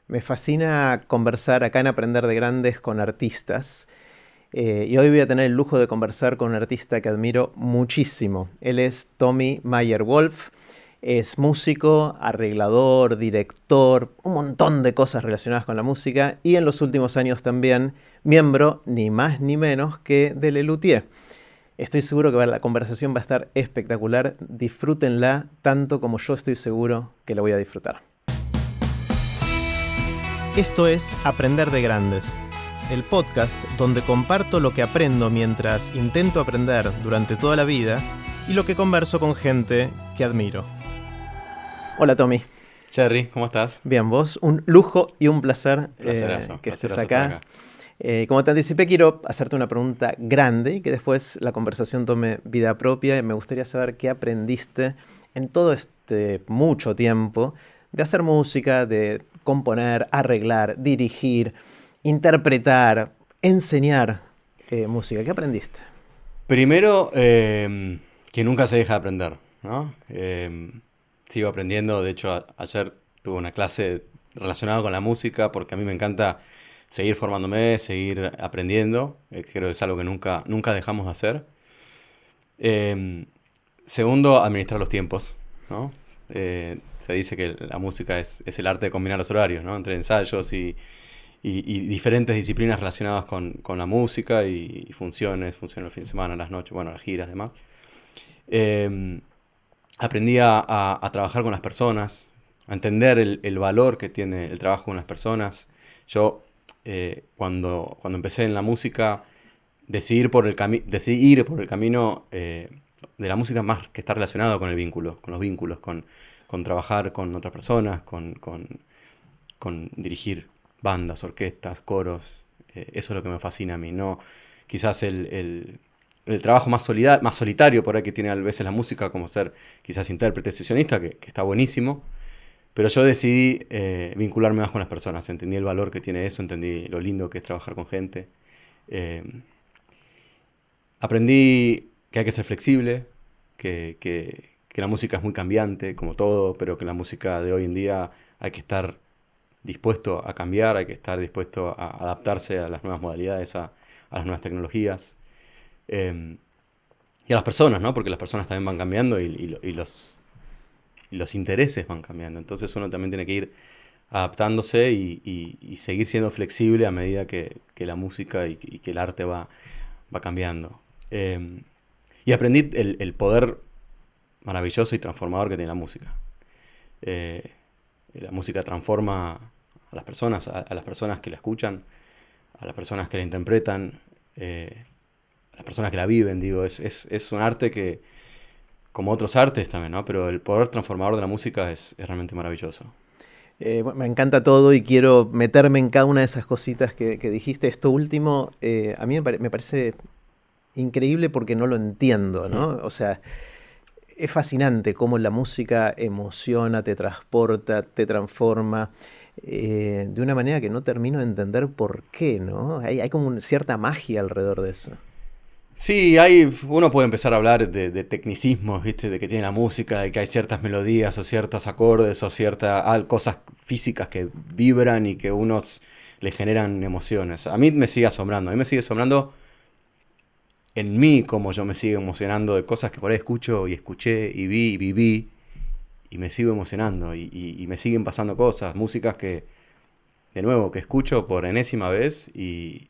Me fascina conversar acá en Aprender de Grandes con artistas. Y hoy voy a tener el lujo de conversar con un artista que admiro muchísimo. Él es Tommy Mayer-Wolf. Es músico, arreglador, director, un montón de cosas relacionadas con la música. Y en los últimos años también miembro, ni más ni menos que de Lelutier. Estoy seguro que la conversación va a estar espectacular. Disfrútenla tanto como yo estoy seguro que la voy a disfrutar. Esto es Aprender de Grandes, el podcast donde comparto lo que aprendo mientras intento aprender durante toda la vida y lo que converso con gente que admiro. Hola Tommy. Cherry, ¿cómo estás? Bien, vos. Un lujo y un placer que estés acá. Como te anticipé, quiero hacerte una pregunta grande y que después la conversación tome vida propia. Me gustaría saber qué aprendiste en todo este mucho tiempo de hacer música, de componer, arreglar, dirigir, interpretar, enseñar música. ¿Qué aprendiste? Primero, que nunca se deja de aprender, ¿no? Sigo aprendiendo. De hecho, ayer tuve una clase relacionada con la música porque a mí me encanta seguir formándome, seguir aprendiendo. Creo que es algo que nunca dejamos de hacer. Segundo, administrar los tiempos, ¿no? Se dice que la música es el arte de combinar los horarios, ¿no? Entre ensayos y diferentes disciplinas relacionadas con la música y funciones los fines de semana, las noches, bueno, las giras, demás. Aprendí a trabajar con las personas, a entender el valor que tiene el trabajo con las personas. Yo, cuando empecé en la música, decidí ir por el camino de la música más que está relacionado con el vínculo, con los vínculos, con trabajar con otras personas, con dirigir bandas, orquestas, coros. Eso es lo que me fascina a mí, ¿no? Quizás el trabajo más solitario por ahí que tiene a veces la música, como ser quizás intérprete, sesionista, que está buenísimo. Pero yo decidí vincularme más con las personas. Entendí el valor que tiene eso, entendí lo lindo que es trabajar con gente. Aprendí que hay que ser flexible, que la música es muy cambiante, como todo, pero que la música de hoy en día hay que estar dispuesto a cambiar, hay que estar dispuesto a adaptarse a las nuevas modalidades, a las nuevas tecnologías. Y a las personas, ¿no? Porque las personas también van cambiando y los intereses van cambiando. Entonces uno también tiene que ir adaptándose y seguir siendo flexible a medida que la música y que el arte va cambiando. Y aprendí el poder maravilloso y transformador que tiene la música. La música transforma a las personas, a las personas que la escuchan, a las personas que la interpretan, a las personas que la viven. Digo, es un arte que, como otros artes también, ¿no? Pero el poder transformador de la música es realmente maravilloso. Bueno, me encanta todo y quiero meterme en cada una de esas cositas que dijiste. Esto último, a mí me parece increíble porque no lo entiendo, ¿no? O sea, es fascinante cómo la música emociona, te transporta, te transforma, de una manera que no termino de entender por qué, ¿no? Hay como cierta magia alrededor de eso. Sí, uno puede empezar a hablar de tecnicismos, ¿viste? De que tiene la música, de que hay ciertas melodías o ciertos acordes o ciertas cosas físicas que vibran y que unos le generan emociones. A mí me sigue asombrando en mí como yo me sigo emocionando de cosas que por ahí escucho y escuché y vi y viví y me sigo emocionando y me siguen pasando cosas, músicas que, de nuevo, que escucho por enésima vez y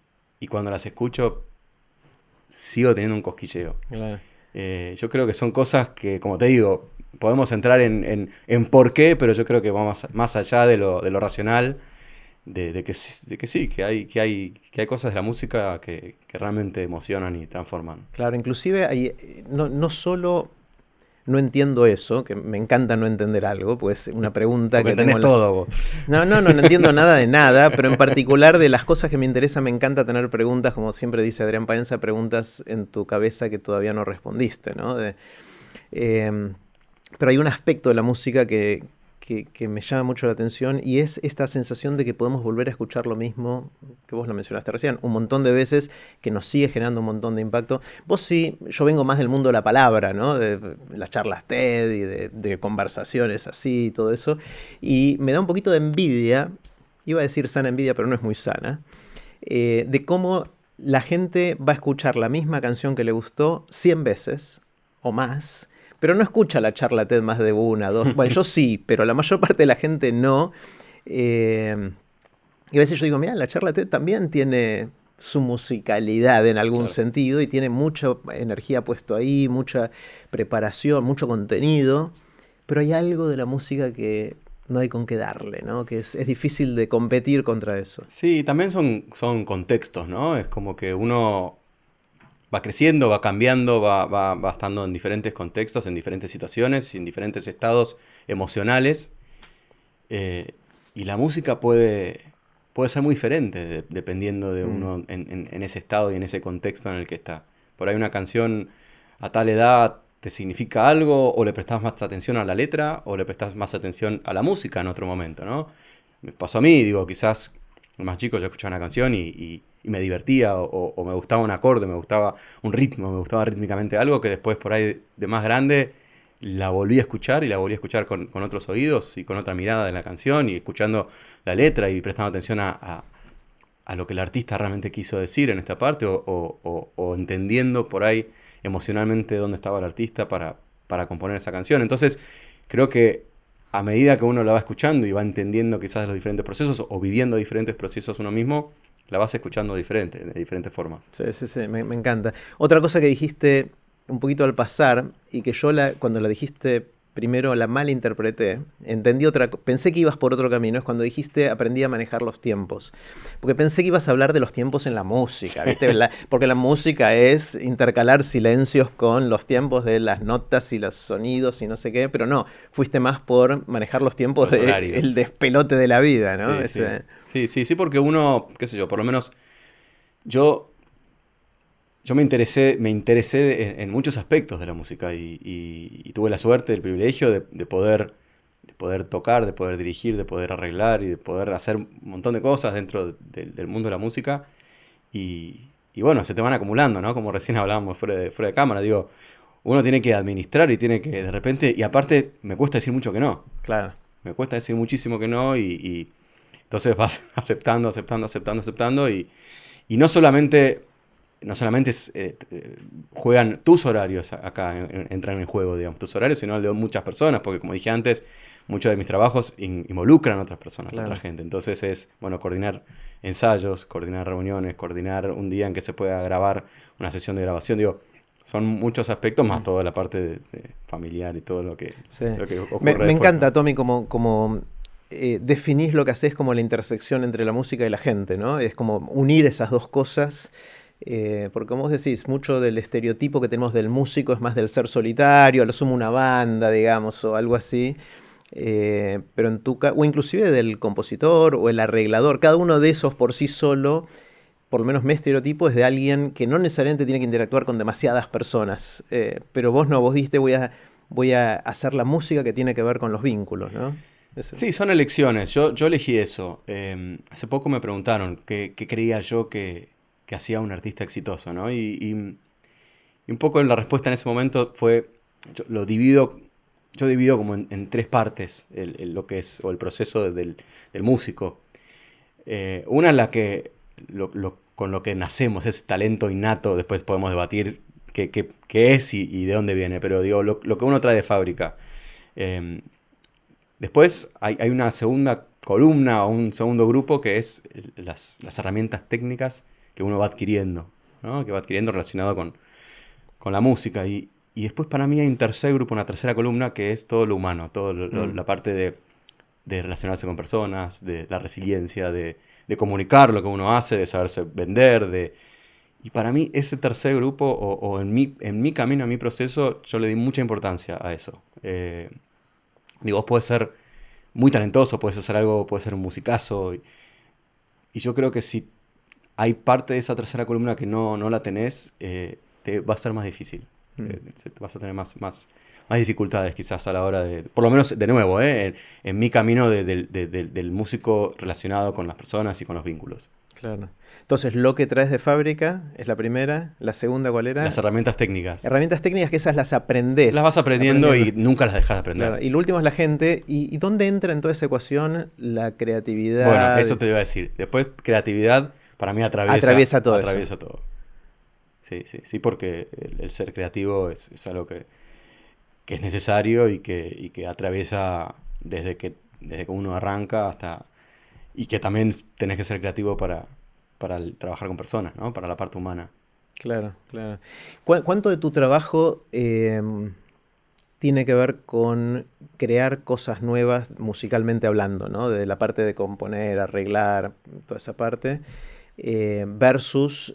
cuando las escucho sigo teniendo un cosquilleo. Claro. Yo creo que son cosas que, como te digo, podemos entrar en por qué, pero yo creo que va más allá de lo racional, de que sí, que hay cosas de la música que realmente emocionan y transforman. Claro, inclusive no solo no entiendo eso, que me encanta no entender algo, pues una pregunta Porque que tengo entendés todo vos. No entiendo nada de nada, pero en particular de las cosas que me interesan me encanta tener preguntas, como siempre dice Adrián Paenza, preguntas en tu cabeza que todavía no respondiste, ¿no? Eh, pero hay un aspecto de la música que me llama mucho la atención y es esta sensación de que podemos volver a escuchar lo mismo, que vos lo mencionaste recién, un montón de veces, que nos sigue generando un montón de impacto. Vos sí, yo vengo más del mundo de la palabra, ¿no? De las charlas TED y de conversaciones así y todo eso, y me da un poquito de envidia iba a decir sana envidia, pero no es muy sana, de cómo la gente va a escuchar la misma canción que le gustó 100 veces o más, pero no escucha la charla TED más de una, dos. Bueno, yo sí, pero la mayor parte de la gente no. Eh, y a veces yo digo, mira, la charla TED también tiene su musicalidad en algún Claro. sentido y tiene mucha energía puesto ahí, mucha preparación, mucho contenido, pero hay algo de la música que no hay con qué darle, ¿no? Que es difícil de competir contra eso. Sí, también son contextos, ¿no? Es como que uno va creciendo, va cambiando, va estando en diferentes contextos, en diferentes situaciones, en diferentes estados emocionales. eh, y la música puede ser muy diferente dependiendo de Mm, uno en ese estado y en ese contexto en el que está. Por ahí una canción a tal edad te significa algo, o le prestas más atención a la letra, o le prestas más atención a la música en otro momento, ¿no? Me pasó a mí, digo, quizás más chico yo escuchaba una canción y me divertía, o me gustaba un acorde, me gustaba un ritmo, me gustaba rítmicamente algo que después por ahí de más grande la volví a escuchar y la volví a escuchar con otros oídos y con otra mirada de la canción y escuchando la letra y prestando atención a lo que el artista realmente quiso decir en esta parte o entendiendo por ahí emocionalmente dónde estaba el artista para componer esa canción. Entonces, creo que a medida que uno la va escuchando y va entendiendo quizás los diferentes procesos o viviendo diferentes procesos uno mismo, la vas escuchando diferente, de diferentes formas. sí, sí, sí, me encanta. Otra cosa que dijiste un poquito al pasar y que yo cuando la dijiste primero la malinterpreté, entendí pensé que ibas por otro camino, es cuando dijiste aprendí a manejar los tiempos. Porque pensé que ibas a hablar de los tiempos en la música, ¿viste? Porque la música es intercalar silencios con los tiempos de las notas y los sonidos y no sé qué, pero no, fuiste más por manejar los tiempos Los del horarios. despelote de la vida, ¿no? Sí, sí. Sí, porque uno, qué sé yo, por lo menos yo yo me interesé en muchos aspectos de la música y tuve la suerte, el privilegio de poder tocar, de poder dirigir, de poder arreglar y de poder hacer un montón de cosas dentro del mundo de la música. Y bueno, se te van acumulando, ¿no? Como recién hablábamos fuera de cámara, digo, uno tiene que administrar y tiene que de repente, y aparte me cuesta decir mucho que no, Claro. me cuesta decir muchísimo que no y entonces vas aceptando, aceptando, aceptando, aceptando y no solamente juegan tus horarios acá, entran en juego, digamos, tus horarios, sino el de muchas personas, porque como dije antes, muchos de mis trabajos involucran a otras personas, a otra Claro. gente. Entonces es, bueno, coordinar ensayos, coordinar reuniones, coordinar un día en que se pueda grabar una sesión de grabación, digo, son muchos aspectos, más Mm. toda la parte de familiar y todo lo que, Sí. lo que Me, ocurre me después, ¿no? encanta, Tommy, como definís lo que haces como la intersección entre la música y la gente, ¿no? Es como unir esas dos cosas, porque como vos decís, mucho del estereotipo que tenemos del músico es más del ser solitario, a lo sumo una banda, digamos, o algo así. Pero o inclusive del compositor o el arreglador, cada uno de esos por sí solo, por lo menos mi estereotipo es de alguien que no necesariamente tiene que interactuar con demasiadas personas. Pero vos no, vos dijiste voy a hacer la música que tiene que ver con los vínculos, ¿no? Eso. Sí, son elecciones. Yo elegí eso. Hace poco me preguntaron qué creía yo que hacía un artista exitoso, ¿no? Y un poco la respuesta en ese momento fue, yo divido como en tres partes lo que es, o el proceso del músico. Una es la que, con lo que nacemos, ese talento innato, después podemos debatir qué es y de dónde viene, pero digo, lo que uno trae de fábrica. Eh, Después hay una segunda columna o un segundo grupo que es las herramientas técnicas que uno va adquiriendo, ¿no? Que va adquiriendo relacionado con la música. Y después para mí hay un tercer grupo, una tercera columna que es todo lo humano, toda Mm, la parte de relacionarse con personas, de la resiliencia, de comunicar lo que uno hace, de saberse vender, y para mí ese tercer grupo, o en mi camino, en mi proceso, yo le di mucha importancia a eso. Digo, vos podés ser muy talentoso, puedes hacer algo, puedes ser un musicazo. Y yo creo que si hay parte de esa tercera columna que no la tenés, te va a ser más difícil. mm. Vas a tener más dificultades quizás a la hora por lo menos de nuevo, en mi camino del músico relacionado con las personas y con los vínculos. Claro. Entonces, lo que traes de fábrica es la primera. La segunda, ¿cuál Las era? herramientas técnicas. Herramientas técnicas que esas las Las vas aprendés. aprendiendo y nunca las dejas de aprender. Claro. Y lo último es la gente. ¿Y dónde entra en toda esa ecuación la Bueno, creatividad? eso te iba a decir. Después, creatividad para mí Atraviesa todo eso. atraviesa todo. Sí, sí, sí, porque el ser creativo es algo que es necesario y que atraviesa desde que uno arranca hasta... Y que también tenés que ser creativo para trabajar con personas, ¿no? Para la parte humana. Claro, claro. ¿Cuánto de tu trabajo tiene que ver con crear cosas nuevas musicalmente hablando, ¿no? De la parte de componer, arreglar, toda esa parte, versus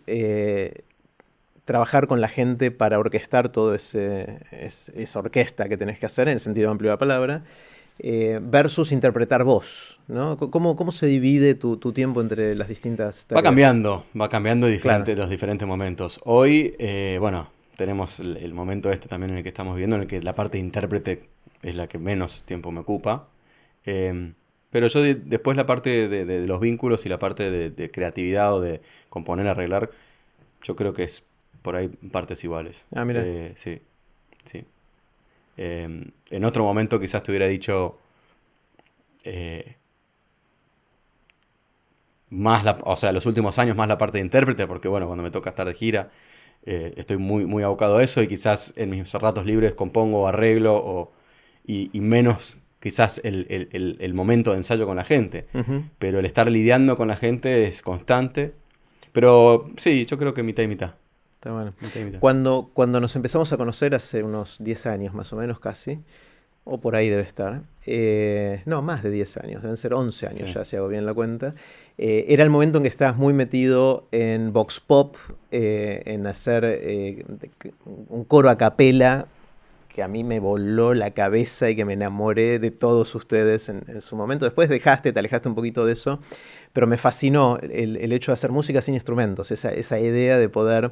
trabajar con la gente para orquestar todo esa orquesta que tenés que hacer, en el sentido amplio de la palabra, versus interpretar voz, ¿no? ¿Cómo se divide tu tiempo entre las distintas tareas? Va cambiando Claro. los diferentes momentos. Hoy, bueno, tenemos el momento este también en el que estamos viviendo, en el que la parte de intérprete es la que menos tiempo me ocupa. Eh, pero yo después la parte de los vínculos y la parte de creatividad o de componer, arreglar, yo creo que es por ahí partes iguales. Ah, mira. Sí, sí. En otro momento quizás te hubiera dicho eh, más o sea, los últimos años más la parte de intérprete, porque bueno, cuando me toca estar de gira, estoy muy abocado a eso y quizás en mis ratos libres compongo, arreglo y menos quizás el momento de ensayo con la gente. Ujú. Pero el estar lidiando con la gente es constante. Pero sí, yo creo que mitad y mitad. Está bueno. Mitad y mitad. Cuando nos empezamos a conocer hace unos 10 años más o menos casi, o por ahí debe estar, no, más de 10 años, deben ser 11 años Sí. ya, si hago bien la cuenta, era el momento en que estabas muy metido en Vox Pop, en hacer un coro a capela que a mí me voló la cabeza y que me enamoré de todos ustedes en su momento. Después te alejaste un poquito de eso, pero me fascinó el hecho de hacer música sin instrumentos, esa idea de poder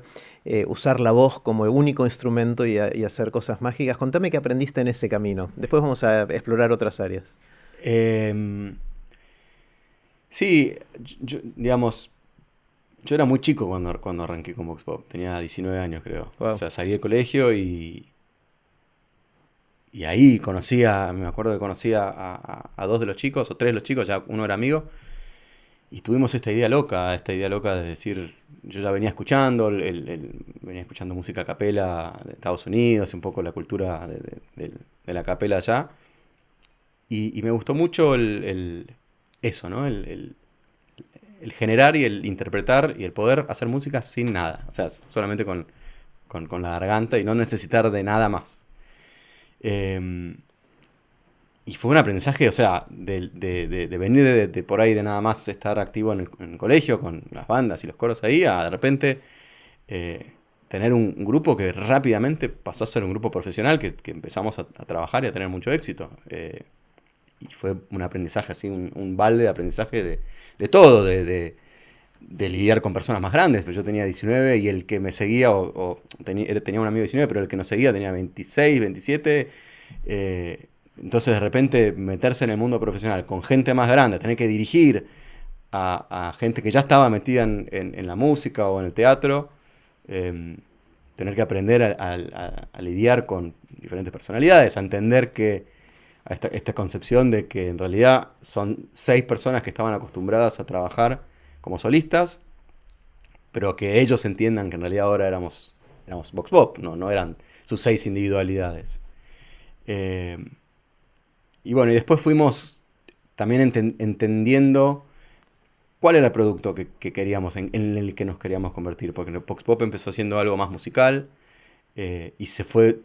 usar la voz como el único instrumento y hacer cosas mágicas. Contame qué aprendiste en ese camino. Después vamos a explorar otras áreas. Em, sí, digamos, yo era muy chico cuando arranqué con Vox Pop. Tenía 19 años, creo. O Wow. sea, salí del colegio y ahí me acuerdo que conocía a dos de los chicos, o tres de los chicos, ya uno era amigo. Y tuvimos esta idea loca de decir, yo ya venía escuchando, venía escuchando música a capela de Estados Unidos, un poco la cultura de la capela allá. Y me gustó mucho eso, ¿no? El generar y el interpretar y el poder hacer música sin nada. O sea, solamente con la garganta y no necesitar de nada más. Eh, y fue un aprendizaje, o sea, de venir de por ahí de nada más estar activo en el colegio con las bandas y los coros ahí, a de repente eh, tener un grupo que rápidamente pasó a ser un grupo profesional que empezamos a trabajar y a tener mucho éxito. Y fue un aprendizaje así, un balde de aprendizaje de todo, de lidiar con personas más grandes. Pues yo tenía 19 y el que me seguía, tenía un amigo de 19, pero el que nos seguía tenía 26, 27. Entonces de repente meterse en el mundo profesional con gente más grande, tener que dirigir a gente que ya estaba metida en la música o en el teatro, tener que aprender a lidiar con diferentes personalidades, a entender a esta concepción de que en realidad son 6 personas que estaban acostumbradas a trabajar como solistas, pero que ellos entiendan que en realidad ahora éramos Vox Pop, no eran sus 6 individualidades. Eh, y bueno, y después fuimos también entendiendo cuál era el producto que queríamos, en el que nos queríamos convertir, porque Vox Pop empezó siendo algo más musical y se fue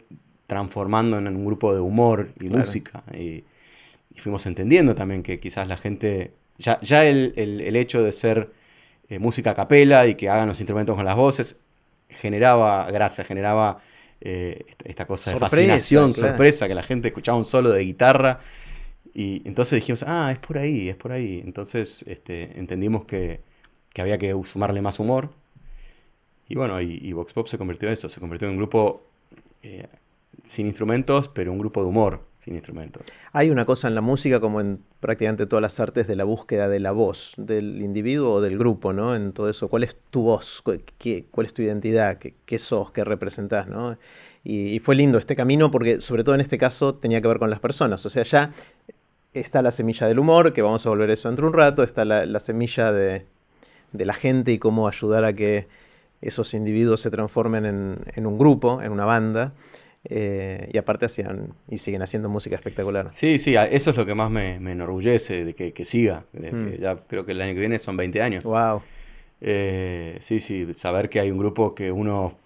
transformando en un grupo de humor y Claro. música. Y fuimos entendiendo también que quizás la gente, ya el hecho de ser música a capela y que hagan los instrumentos con las voces, generaba gracia, generaba esta cosa de Sorpresa, fascinación, claro. sorpresa, que la gente escuchaba un solo de guitarra. Y entonces dijimos, es por ahí, es por ahí. Entonces entendimos que había que sumarle más humor. Y bueno, y Vox Pop se convirtió en eso, se convirtió en un grupo eh, sin instrumentos, pero un grupo de humor sin instrumentos. Hay una cosa en la música, como en prácticamente todas las artes, de la búsqueda de la voz del individuo o del grupo, ¿no? En todo eso, ¿cuál es tu voz? ¿Cuál es tu identidad? ¿Qué sos? ¿Qué representás? ¿No? Y fue lindo este camino porque, sobre todo en este caso, tenía que ver con las personas. O sea, ya está la semilla del humor, que vamos a volver a eso dentro de un rato, está la semilla de la gente y cómo ayudar a que esos individuos se transformen en un grupo, en una banda. Y aparte hacían y siguen haciendo música espectacular. Sí, eso es lo que más me enorgullece de que siga. Que ya creo que el año que viene son 20 años. Wow. Sí, saber que hay un grupo que uno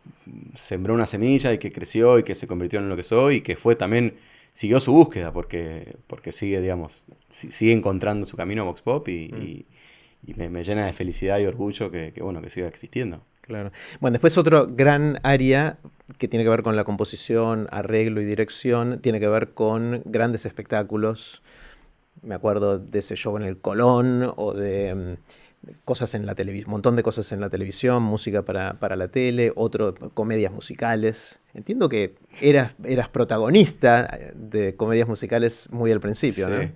sembró una semilla y que creció y que se convirtió en lo que soy y que fue también, siguió su búsqueda porque sigue, digamos, sigue encontrando su camino a Vox Pop y me llena de felicidad y orgullo que siga existiendo. Claro. Bueno, después otro gran área que tiene que ver con la composición, arreglo y dirección, tiene que ver con grandes espectáculos. Me acuerdo de ese show en el Colón o de cosas en la televisión, un montón de cosas en la televisión, música para la tele, comedias musicales. Entiendo que eras protagonista de comedias musicales muy al principio, ¿no?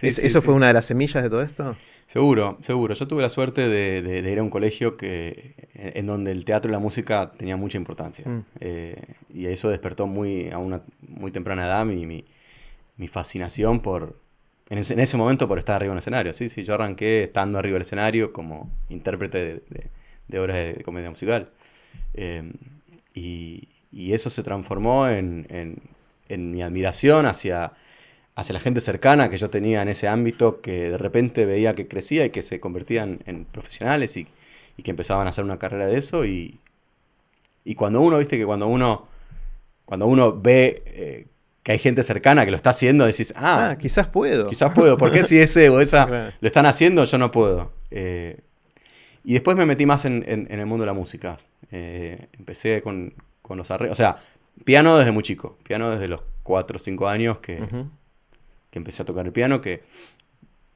¿Eso fue una de las semillas de todo esto? Seguro. Yo tuve la suerte de ir a un colegio en donde el teatro y la música tenían mucha importancia. Y eso despertó a una muy temprana edad mi fascinación en ese momento por estar arriba en el escenario. Sí, yo arranqué estando arriba del escenario como intérprete de obras de comedia musical. Y eso se transformó en mi admiración hacia la gente cercana que yo tenía en ese ámbito, que de repente veía que crecía y que se convertían en profesionales y que empezaban a hacer una carrera de eso. Y cuando uno, viste que cuando uno ve que hay gente cercana que lo está haciendo, decís, quizás puedo. ¿Por qué si ese o esa Claro. lo están haciendo, yo no puedo? Y después me metí más en el mundo de la música. Empecé con los arreglos, o sea, piano desde muy chico, piano desde los 4 o 5 años que empecé a tocar el piano, que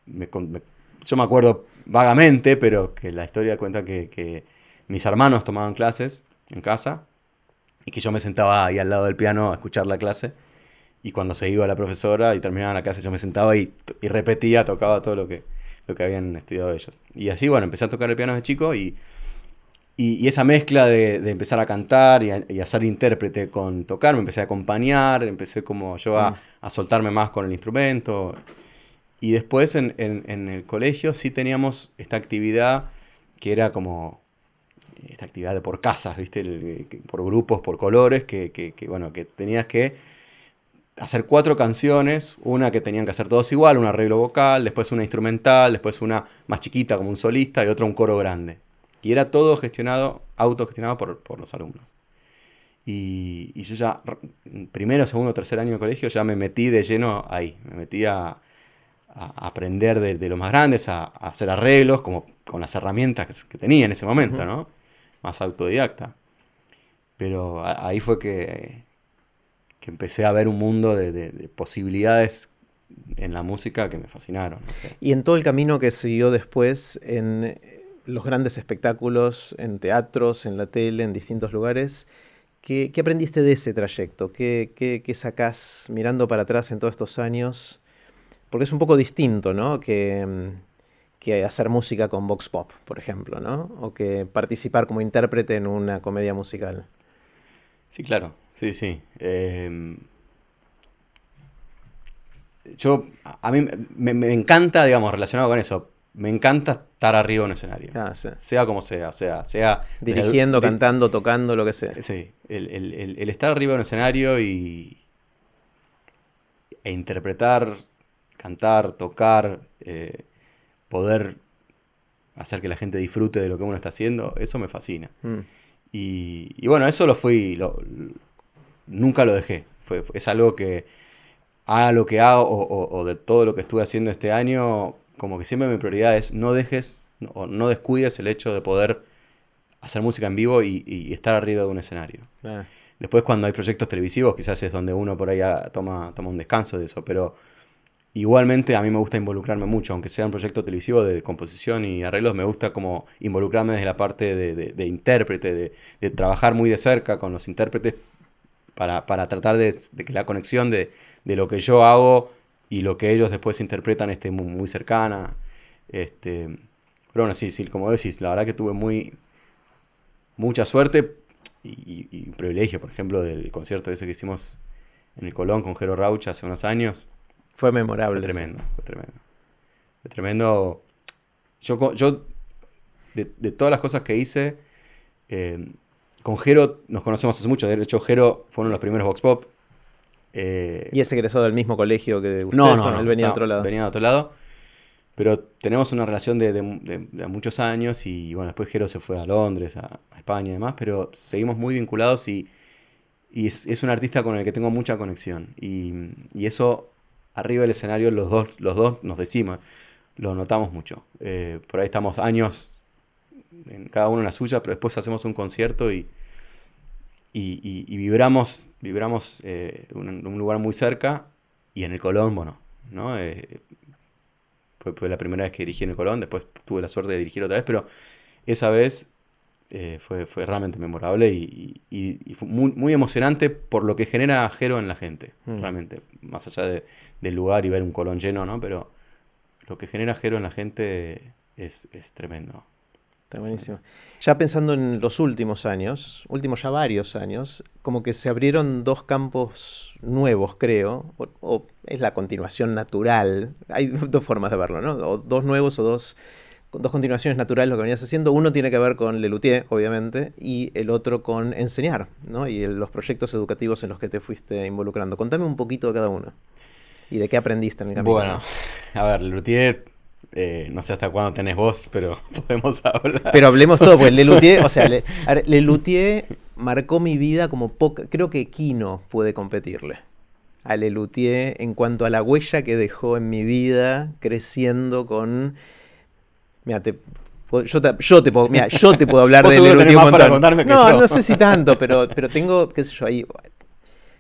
yo me acuerdo vagamente, pero que la historia cuenta que mis hermanos tomaban clases en casa y que yo me sentaba ahí al lado del piano a escuchar la clase, y cuando se iba la profesora y terminaba la clase yo me sentaba y repetía, tocaba todo lo que habían estudiado ellos. Y así, bueno, empecé a tocar el piano de chico y esa mezcla de empezar a cantar y a ser intérprete con tocar, me empecé a acompañar, empecé como yo a soltarme más con el instrumento. Y después en el colegio sí teníamos esta actividad que era como esta actividad de por casas, ¿viste? Por grupos, por colores, que tenías que hacer 4 canciones, una que tenían que hacer todos igual, un arreglo vocal, después una instrumental, después una más chiquita como un solista y otra un coro grande. Y era todo autogestionado por los alumnos. Y yo ya, primero, segundo, tercer año de colegio, ya me metí de lleno ahí. Me metí a aprender de los más grandes, a hacer arreglos, como con las herramientas que tenía en ese momento, ¿no? Más autodidacta. Pero ahí fue que empecé a ver un mundo de posibilidades en la música que me fascinaron. No sé. Y en todo el camino que siguió después en los grandes espectáculos, en teatros, en la tele, en distintos lugares, ¿qué aprendiste de ese trayecto? ¿Qué sacás mirando para atrás en todos estos años? Porque es un poco distinto, ¿no? Que hacer música con Vox Pop, por ejemplo, ¿no? O que participar como intérprete en una comedia musical. Sí, claro. Sí. A mí me encanta, digamos, relacionado con eso, me encanta estar arriba en un escenario. Sí. Sea como sea, sea dirigiendo, cantando, tocando, lo que sea. Sí, el estar arriba en un escenario e interpretar, cantar, tocar, poder hacer que la gente disfrute de lo que uno está haciendo, eso me fascina. Y bueno, eso nunca lo dejé. Es algo que haga lo que hago o de todo lo que estuve haciendo este año, como que siempre mi prioridad es no descuides el hecho de poder hacer música en vivo y estar arriba de un escenario. Después cuando hay proyectos televisivos quizás es donde uno por ahí toma un descanso de eso, pero igualmente a mí me gusta involucrarme mucho, aunque sea un proyecto televisivo de composición y arreglos, me gusta como involucrarme desde la parte de intérprete, de trabajar muy de cerca con los intérpretes para tratar de que la conexión de lo que yo hago y lo que ellos después interpretan esté muy, muy cercana. Pero bueno, sí, como decís, la verdad que tuve mucha suerte y privilegio, por ejemplo, del concierto ese que hicimos en el Colón con Jero Rauch hace unos años. Fue memorable. Fue tremendo. Fue tremendo. Yo de todas las cosas que hice, con Jero nos conocemos hace mucho. De hecho, Jero fue uno de los primeros Vox Pop. ¿Y es egresado del mismo colegio que ustedes? No, Él venía de otro lado. Venía de otro lado. Pero tenemos una relación de muchos años y bueno, después Jero se fue a Londres, a España y demás, pero seguimos muy vinculados y es un artista con el que tengo mucha conexión. Y eso, arriba del escenario, los dos nos decimos, lo notamos mucho. Por ahí estamos años, en cada uno en la suya, pero después hacemos un concierto y vibramos en un lugar muy cerca y en el Colón, bueno, ¿no? Fue la primera vez que dirigí en el Colón, después tuve la suerte de dirigir otra vez, pero esa vez fue realmente memorable y fue muy, muy emocionante por lo que genera Jero en la gente, realmente, más allá del lugar y ver un Colón lleno, ¿no? Pero lo que genera Jero en la gente es tremendo. Está buenísimo. Ya pensando en los últimos ya varios años, como que se abrieron dos campos nuevos, creo, o es la continuación natural. Hay dos formas de verlo, ¿no? O dos nuevos o dos continuaciones naturales lo que venías haciendo. Uno tiene que ver con Lelutier, obviamente, y el otro con enseñar, ¿no? Y los proyectos educativos en los que te fuiste involucrando. Contame un poquito de cada uno y de qué aprendiste en el camino. Bueno, a ver, Lelutier... no sé hasta cuándo tenés vos, pero podemos hablar. Pero hablemos todo, pues Lelutier, o sea, Lelutier marcó mi vida como poca. Creo que Kino puede competirle a Lelutier en cuanto a la huella que dejó en mi vida creciendo con. Mira, yo te puedo hablar de Lelutier un montón. No sé si tanto, pero tengo, qué sé yo, ahí.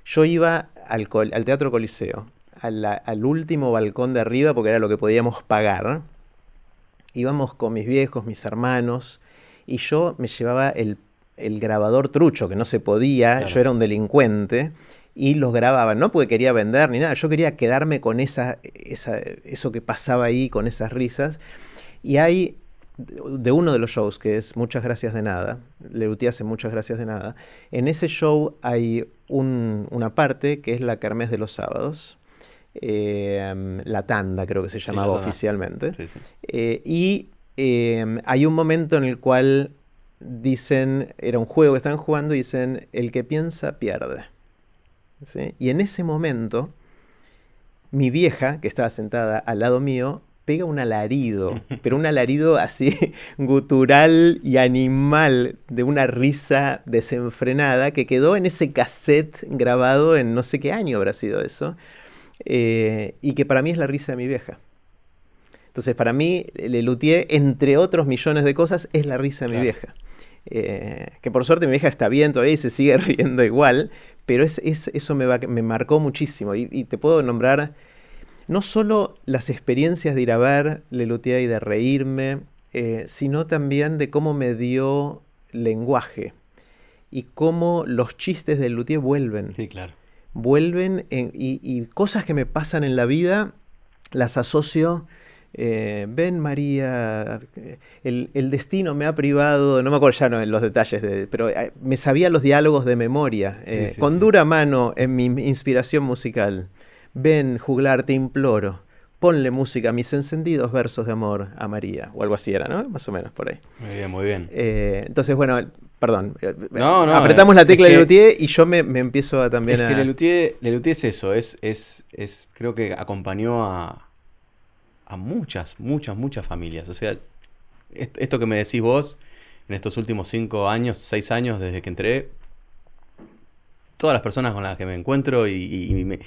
Yo iba al Teatro Coliseo. Al último balcón de arriba, porque era lo que podíamos pagar. Íbamos con mis viejos, mis hermanos, y yo me llevaba el grabador trucho, que no se podía, claro. Yo era un delincuente, y los grababa, no porque quería vender ni nada, yo quería quedarme con eso que pasaba ahí, con esas risas. Y hay, de uno de los shows, que es Muchas Gracias de Nada, Lelutier hace Muchas Gracias de Nada, en ese show hay una parte que es la kermés de los sábados, la tanda creo que se llamaba oficialmente, sí. Hay un momento en el cual dicen, era un juego que estaban jugando y dicen, el que piensa pierde, ¿sí? Y en ese momento mi vieja, que estaba sentada al lado mío, pega un alarido, pero un alarido así gutural y animal, de una risa desenfrenada que quedó en ese cassette grabado en no sé qué año habrá sido eso. Y que para mí es la risa de mi vieja. Entonces, para mí, Lelutier, entre otros millones de cosas, es la risa de mi vieja. Que por suerte mi vieja está bien todavía y se sigue riendo igual, pero eso me marcó muchísimo. Y te puedo nombrar no solo las experiencias de ir a ver Lelutier y de reírme, sino también de cómo me dio lenguaje y cómo los chistes de Lelutier vuelven. Sí, claro. Vuelven y cosas que me pasan en la vida las asocio. Ven María, el destino me ha privado, no me acuerdo ya en los detalles, pero me sabía los diálogos de memoria, con dura mano en mi inspiración musical. Ven juglar, te imploro, ponle música a mis encendidos versos de amor a María, o algo así era, ¿no? Más o menos por ahí. Muy bien, muy bien. Entonces, bueno, perdón, apretamos la tecla de Lelutier y yo me empiezo a también que Lelutier es eso, creo que acompañó a muchas familias. O sea, esto que me decís vos, en estos últimos 6 años desde que entré, todas las personas con las que me encuentro y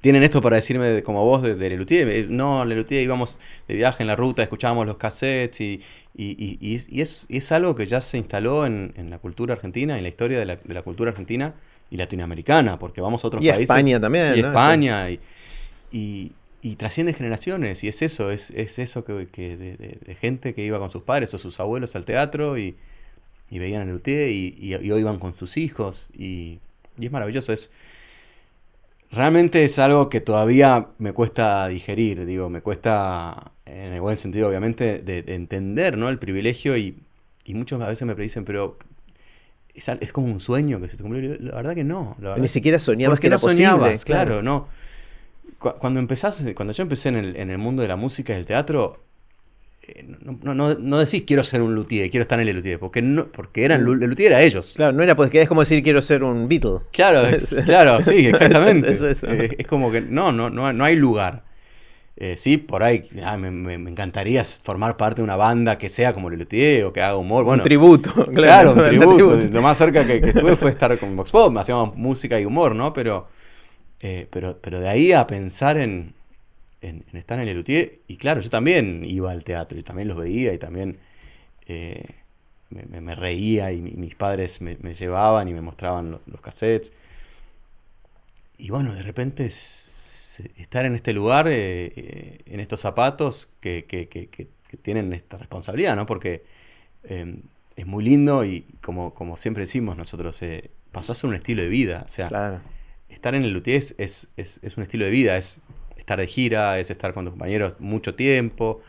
tienen esto para decirme como vos de Lelutier. No, Lelutier íbamos de viaje en la ruta, escuchábamos los cassettes y es algo que ya se instaló en la cultura argentina, en la historia de la cultura argentina y latinoamericana, porque vamos a otros países. España también, y ¿no? España, y trasciende generaciones, y es eso de gente que iba con sus padres o sus abuelos al teatro y veían a Lelutier y hoy van con sus hijos y y es maravilloso. Realmente es algo que todavía me cuesta digerir, digo, me cuesta, en el buen sentido obviamente, de entender, ¿no? El privilegio y muchos a veces me dicen, pero es como un sueño que se te cumplió. Y la verdad que no, la verdad. Ni siquiera soñabas que Porque no era posible. soñabas, Claro. claro, no. Cuando yo empecé en el mundo de la música y del teatro, no decís quiero ser un luthier, quiero estar en el luthier, porque el luthier era ellos. Claro, no era, pues que es como decir quiero ser un Beatle. Claro, sí, exactamente. Eso. Es como que no hay lugar. Sí, por ahí me encantaría formar parte de una banda que sea como el luthier o que haga humor. Bueno, un tributo. Claro, un tributo. Lo más cerca que estuve fue estar con Vox Pop, hacíamos música y humor, ¿no? Pero de ahí a pensar en estar en el luthier, y claro, yo también iba al teatro y también los veía y también me reía y mis padres me llevaban y me mostraban los cassettes. Y bueno, de repente estar en este lugar, en estos zapatos que tienen esta responsabilidad, ¿no? Porque es muy lindo y como siempre decimos nosotros, pasó a ser un estilo de vida. O sea, Claro. estar en el luthier es un estilo de vida, es estar de gira, es estar con tus compañeros mucho tiempo,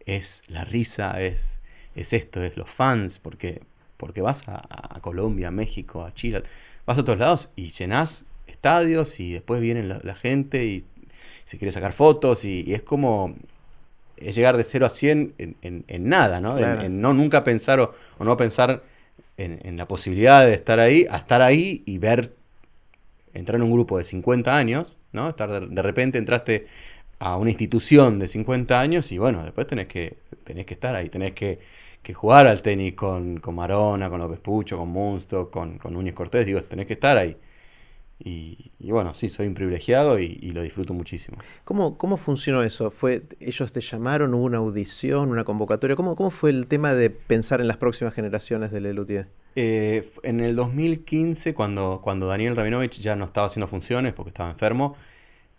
es la risa, es esto, es los fans, porque vas a Colombia, a México, a Chile, vas a todos lados y llenás estadios y después viene la gente y se quiere sacar fotos y es como es llegar de 0 a 100 en nada, ¿no? Claro. En no nunca pensar o no pensar en la posibilidad de estar ahí, a estar ahí y entrar en un grupo de 50 años, ¿no? De repente entraste a una institución de 50 años y bueno, después tenés que estar ahí, tenés que jugar al tenis con Marona, con López Pucho, con Munsto, con Núñez Cortés, digo, tenés que estar ahí. Y bueno, sí, soy un privilegiado y lo disfruto muchísimo. ¿Cómo funcionó eso? ¿Ellos te llamaron, hubo una audición, una convocatoria? ¿Cómo fue el tema de pensar en las próximas generaciones de Lelutier? En el 2015, cuando Daniel Rabinovich ya no estaba haciendo funciones porque estaba enfermo,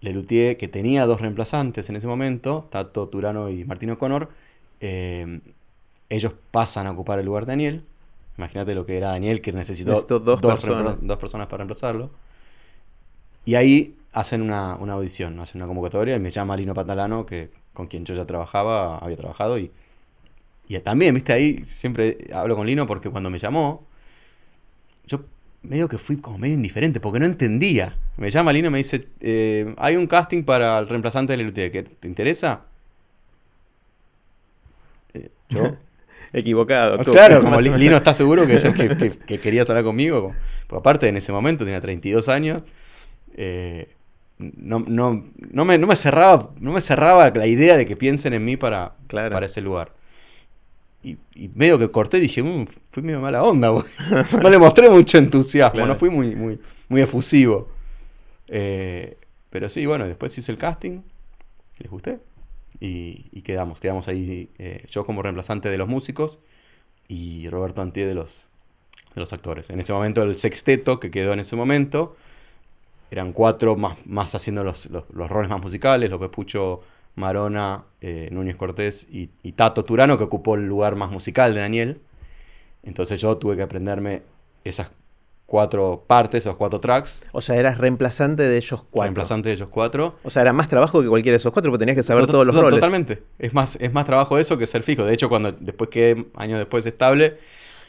Lelutier, que tenía 2 reemplazantes en ese momento, Tato Turano y Martín O'Connor, ellos pasan a ocupar el lugar de Daniel. Imagínate lo que era Daniel, que necesitó dos personas. 2 personas para reemplazarlo. Y ahí hacen una audición, hacen una convocatoria y me llama Lino Patalano, con quien yo ya había trabajado. Y también, viste, ahí siempre hablo con Lino porque cuando me llamó, yo medio que fui como medio indiferente porque no entendía. Me llama Lino y me dice, hay un casting para el reemplazante de Lelutier, ¿te interesa? Yo... Equivocado. Pues claro, como Lino está seguro que querías hablar conmigo. Porque aparte en ese momento tenía 32 años. No me cerraba la idea de que piensen en mí para ese lugar. Y medio que corté y dije, fui medio mala onda. No le mostré mucho entusiasmo, claro. No fui muy efusivo. Pero sí, bueno, después hice el casting, les gusté. Y quedamos ahí, yo como reemplazante de los músicos y Roberto Antier de los actores. En ese momento el sexteto que quedó en ese momento eran 4 más haciendo los roles más musicales, López Pucho, Marona, Núñez Cortés y Tato Turano, que ocupó el lugar más musical de Daniel. Entonces yo tuve que aprenderme esas 4 partes, esos 4 tracks. O sea, eras reemplazante de ellos 4. Reemplazante de ellos 4. O sea, era más trabajo que cualquiera de esos 4 porque tenías que saber todos los roles. Totalmente. Es más trabajo eso que ser fijo. De hecho, cuando después quedé años después estable,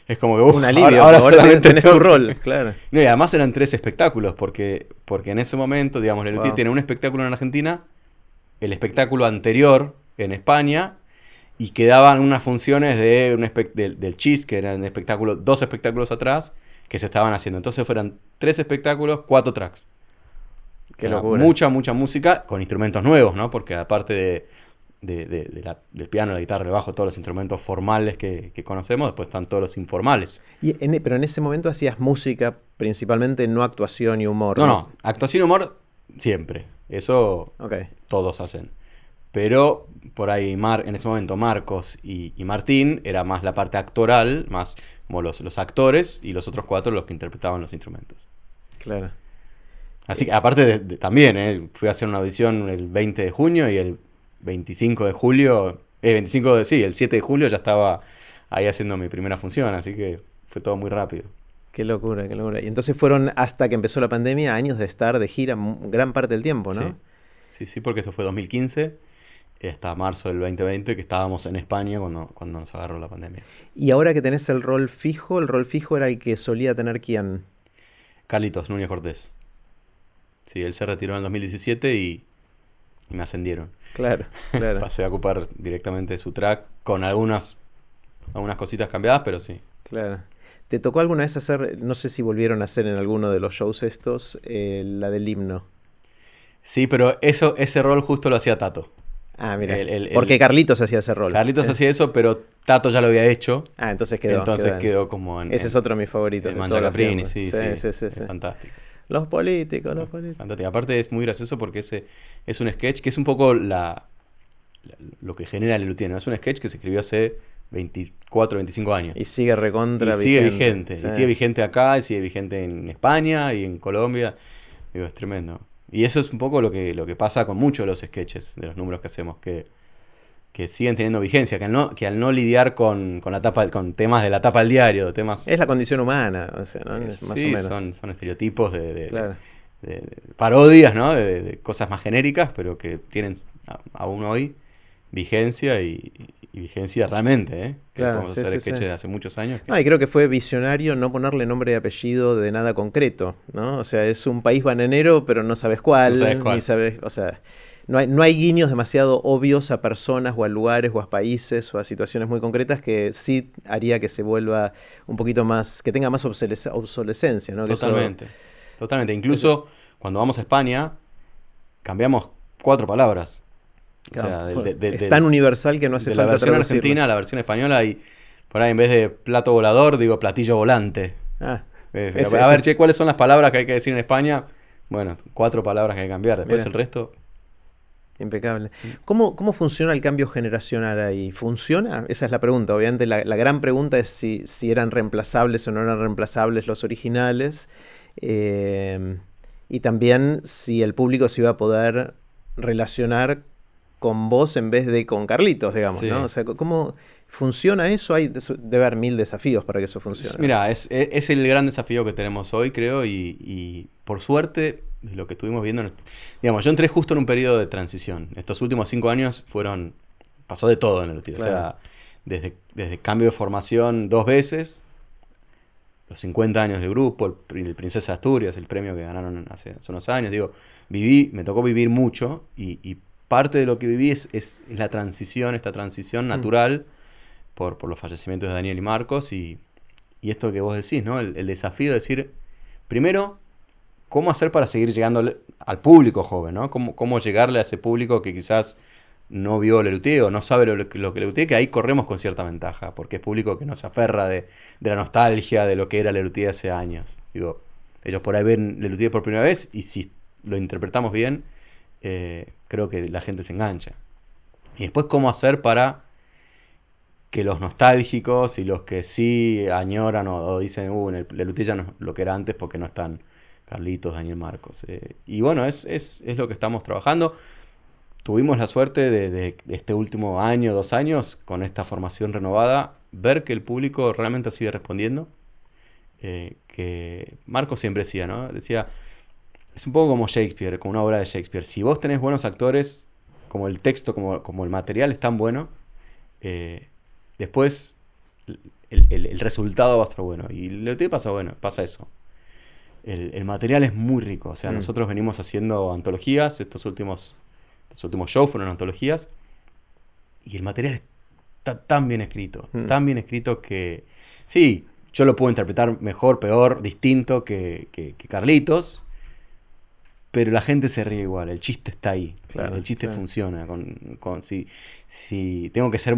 es como que un alivio, ahora tenés tu rol, claro. No, y además eran 3 espectáculos, porque en ese momento, digamos, Lelutier tiene un espectáculo en Argentina, el espectáculo anterior en España, y quedaban unas funciones del Chis, que eran 2 espectáculos atrás, que se estaban haciendo. Entonces fueron 3 espectáculos, 4 tracks. Qué locura. Mucha instrumentos con instrumentos nuevos, ¿no? Porque aparte del piano, la guitarra, el bajo, todos los instrumentos formales que conocemos, después están todos los informales. Pero en ese momento hacías música principalmente, no actuación y humor. No, actuación y humor siempre. Eso todos hacen. Pero por ahí en ese momento Marcos y Martín era más la parte actoral, más como los actores, y los otros 4 los que interpretaban los instrumentos. Claro. Así que aparte también, fui a hacer una audición el 20 de junio y el 25 de julio, el 7 de julio ya estaba ahí haciendo mi primera función, así que fue todo muy rápido. Qué locura, qué locura. Y entonces fueron hasta que empezó la pandemia años de estar de gira gran parte del tiempo, Sí, ¿no? sí, sí, porque eso fue 2015 hasta marzo del 2020 que estábamos en España cuando nos agarró la pandemia. Y ahora que tenés el rol fijo era el que solía tener quién. Carlitos Núñez Cortés. Sí, él se retiró en el 2017 y me ascendieron. Claro, claro, Pasé a ocupar directamente su track con algunas cositas cambiadas, pero sí. claro. ¿Te tocó alguna vez hacer, no sé si volvieron a hacer en alguno de los shows estos, la del himno? Sí, pero ese rol justo lo hacía Tato. Ah, mira. El, el- Porque el- Carlitos hacía ese rol. Carlitos hacía eso, pero Tato ya lo había hecho. Ah, entonces Entonces en- quedó como Ese es otro de mis favoritos en de Mangia todos los Caprini, tiempos. sí, Sí, sí. sí, sí, Es sí. fantástico. Los políticos, los políticos. Fantástico. Aparte es muy gracioso porque ese es un sketch que es un poco lo que genera Lelutier, ¿no? Es un sketch que se escribió hace 24, 25 años. Y sigue recontra Y sigue vigente. vigente. Sí. Y sigue vigente acá, y sigue vigente en España y en Colombia. Digo, es tremendo. Y eso es un poco lo que pasa con muchos de los sketches, de los números que hacemos, que siguen teniendo vigencia, que al no lidiar con con temas de la tapa del diario, temas... Es la condición humana, o sea, ¿no? Es más o sí, menos. son estereotipos Claro. de parodias, ¿no? De cosas más genéricas, pero que tienen aún hoy vigencia y vigencia realmente, ¿eh? Que Claro, podemos sí, hacer sí, sketches sí. de hace muchos años. No, y creo que fue visionario no ponerle nombre y apellido de nada concreto, ¿no? O sea, es un país bananero, pero no sabes cuál, No sabes cuál. ni sabes, o sea, no hay guiños demasiado obvios a personas o a lugares o a países o a situaciones muy concretas que sí haría que se vuelva un poquito más, que tenga más obsolescencia, ¿no? Que eso- Totalmente. Totalmente. Incluso cuando vamos a España, cambiamos 4 palabras. O sea, claro, es tan universal que no hace de la falta versión traducirlo. argentina a la versión española y por ahí en vez de plato volador digo platillo volante. Ah, A ver, che, ¿cuáles son las palabras que hay que decir en España? Bueno, 4 palabras que hay que cambiar. Después Mira. el resto... Impecable. ¿Cómo funciona el cambio generacional ahí? ¿Funciona? Esa es la pregunta. Obviamente la gran pregunta es si eran reemplazables o no eran reemplazables los originales. eh, y también si el público se iba a poder relacionar con vos en vez de con Carlitos, digamos, Sí. ¿no? O sea, ¿cómo funciona eso? Debe haber mil desafíos para que eso funcione. Mira, es el gran desafío que tenemos hoy, creo, y por suerte, de lo que estuvimos viendo, digamos, yo entré justo en un periodo de transición. Estos últimos 5 años pasó de todo en el tío. Claro. O sea, desde cambio de formación 2 veces, los 50 años de grupo, el Princesa Asturias, el premio que ganaron hace unos años, digo, me tocó vivir mucho y parte de lo que viví es esta transición natural por los fallecimientos de Daniel y Marcos y esto que vos decís, ¿no? El desafío de decir, primero, cómo hacer para seguir llegando al público joven, ¿no? Cómo llegarle a ese público que quizás no vio Lelutier o no sabe lo que Lelutier, que ahí corremos con cierta ventaja, porque es público que nos aferra de la nostalgia de lo que era Lelutier hace años. Digo, ellos por ahí ven Lelutier por primera vez y si lo interpretamos bien, creo que la gente se engancha. Y después, cómo hacer para que los nostálgicos y los que sí añoran o dicen, Lelutier ya no es lo que era antes porque no están Carlitos, Daniel Marcos. Y bueno, es lo que estamos trabajando. Tuvimos la suerte de este último año, 2 años, con esta formación renovada, ver que el público realmente sigue respondiendo. Que Marcos siempre decía, ¿no? Decía, es un poco como Shakespeare, como una obra de Shakespeare. Si vos tenés buenos actores, como el texto, como el material es tan bueno, después el resultado va a estar bueno. Y lo que pasa eso. El material es muy rico. O sea, nosotros venimos haciendo antologías. Estos últimos shows fueron antologías. Y el material está tan bien escrito. Tan bien escrito que... Sí, yo lo puedo interpretar mejor, peor, distinto que Carlitos. Pero la gente se ríe igual. El chiste está ahí. Claro, el chiste claro. funciona. Si tengo que ser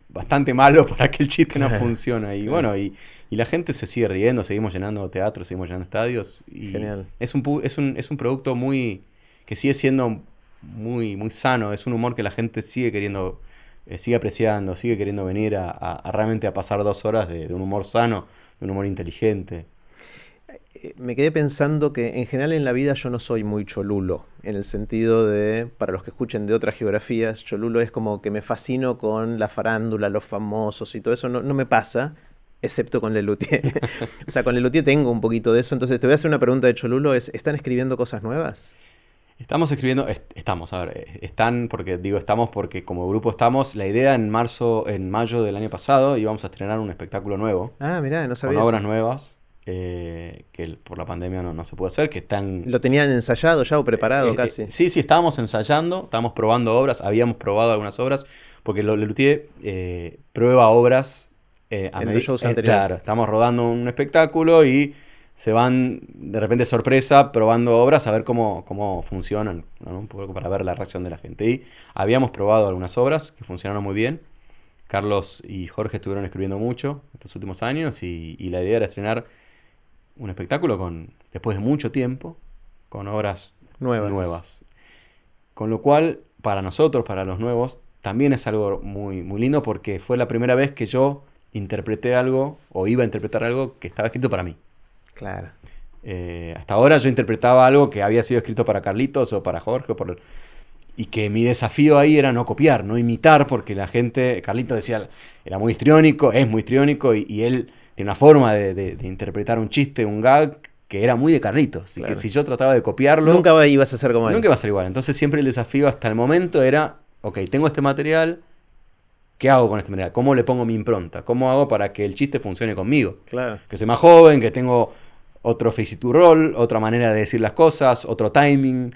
bastante malo para que el chiste no funcione. Y bueno, y la gente se sigue riendo, seguimos llenando teatros, seguimos llenando estadios. Y Genial. es un producto que sigue siendo muy, muy sano, es un humor que la gente sigue queriendo, sigue apreciando, sigue queriendo venir a realmente a pasar 2 horas de un humor sano, de un humor inteligente. Me quedé pensando que en general en la vida yo no soy muy cholulo, en el sentido de, para los que escuchen de otras geografías, cholulo es como que me fascino con la farándula, los famosos y todo eso, no me pasa, excepto con Lelutier. O sea, con Lelutier tengo un poquito de eso. Entonces te voy a hacer una pregunta de Cholulo, ¿están escribiendo cosas nuevas? Estamos escribiendo, estamos, a ver, están, porque digo estamos porque como grupo estamos, la idea en mayo del año pasado íbamos a estrenar un espectáculo nuevo, Ah, mirá, no con sabía eso. obras nuevas, por la pandemia no se pudo hacer, que están... ¿Lo tenían ensayado ya o preparado casi? sí, sí, estábamos ensayando, estábamos probando obras, habíamos probado algunas obras, porque Lelutier prueba obras En los shows anteriores. claro, estamos rodando un espectáculo y se van de repente sorpresa probando obras a ver cómo funcionan, ¿no? Un poco para ver la reacción de la gente. Y habíamos probado algunas obras que funcionaron muy bien. Carlos y Jorge estuvieron escribiendo mucho estos últimos años y la idea era estrenar un espectáculo después de mucho tiempo, con obras Nuevas. nuevas. Con lo cual, para nosotros, para los nuevos, también es algo muy, muy lindo porque fue la primera vez que yo interpreté algo o iba a interpretar algo que estaba escrito para mí. Claro. Hasta ahora yo interpretaba algo que había sido escrito para Carlitos o para Jorge y que mi desafío ahí era no copiar, no imitar, porque la gente, Carlitos decía, era muy histriónico, es muy histriónico y él tiene una forma de interpretar un chiste, un gag que era muy de Carlitos, y Claro. que si yo trataba de copiarlo, Nunca ibas a ser como él. nunca iba a ser igual. Entonces siempre el desafío hasta el momento era, ok, tengo este material, ¿qué hago con este material? ¿Cómo le pongo mi impronta? ¿Cómo hago para que el chiste funcione conmigo? Claro. Que soy más joven, que tengo otro face to roll, otra manera de decir las cosas, otro timing.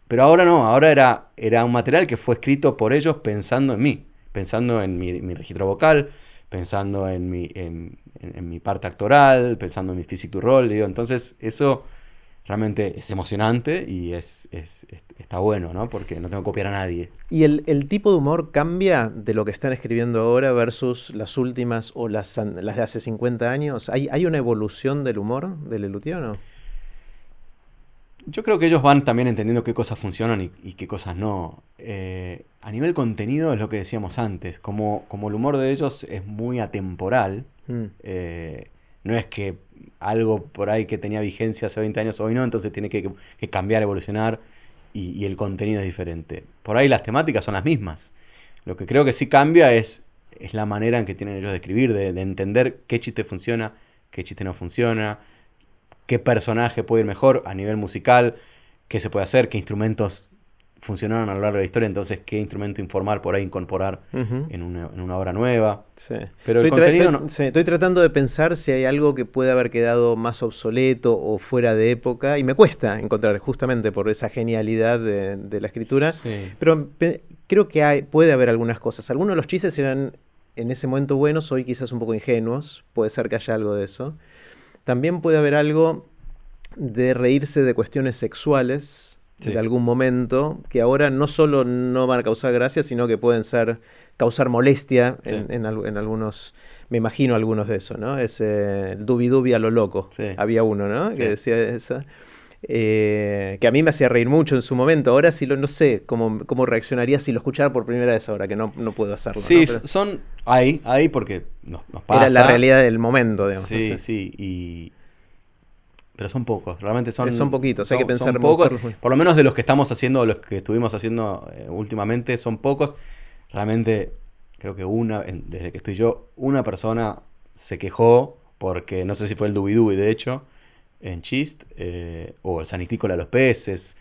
Pero ahora no, ahora era un material que fue escrito por ellos pensando en mí, pensando en mi registro vocal, pensando en mi parte actoral, pensando en mi physique to roll. Digo, entonces eso realmente es emocionante y está bueno, ¿no? Porque no tengo que copiar a nadie. ¿Y el tipo de humor cambia de lo que están escribiendo ahora versus las últimas o las de hace 50 años? ¿Hay una evolución del humor de Lelutier o no? Yo creo que ellos van también entendiendo qué cosas funcionan y qué cosas no. A nivel contenido es lo que decíamos antes, como el humor de ellos es muy atemporal, no es que algo por ahí que tenía vigencia hace 20 años hoy no, entonces tiene que cambiar, evolucionar y el contenido es diferente. Por ahí las temáticas son las mismas. Lo que creo que sí cambia es la manera en que tienen ellos de escribir, de entender qué chiste funciona, qué chiste no funciona, qué personaje puede ir mejor a nivel musical, qué se puede hacer, qué instrumentos funcionaron a lo largo de la historia, entonces qué instrumento informal por ahí incorporar en una obra nueva. Sí. Pero el contenido no... Sí, estoy tratando de pensar si hay algo que puede haber quedado más obsoleto o fuera de época, y me cuesta encontrar justamente por esa genialidad de la escritura, Sí. pero creo que puede haber algunas cosas. Algunos de los chistes eran en ese momento buenos, hoy quizás un poco ingenuos, puede ser que haya algo de eso. También puede haber algo de reírse de cuestiones sexuales Sí. de algún momento, que ahora no solo no van a causar gracia, sino que pueden causar molestia Sí. en algunos, me imagino algunos de eso, ¿no? Ese dubi dubi a lo loco, Sí. había uno, ¿no? Que Sí. decía eso. Que a mí me hacía reír mucho en su momento. Ahora sí no sé cómo reaccionaría si lo escuchara por primera vez ahora, que no puedo hacerlo. Sí, ¿no? Pero son ahí porque nos pasa. era la realidad del momento, digamos. Sí, no sé. sí, pero son pocos, realmente Son poquitos, hay que pensar son pocos, buscarlos. por lo menos de los que estamos haciendo, los que estuvimos haciendo últimamente, son pocos. Realmente, creo que desde que estoy yo, una persona se quejó, porque no sé si fue el Dubi Dubi, de hecho, en Chist, o el Sanitícola de los peces.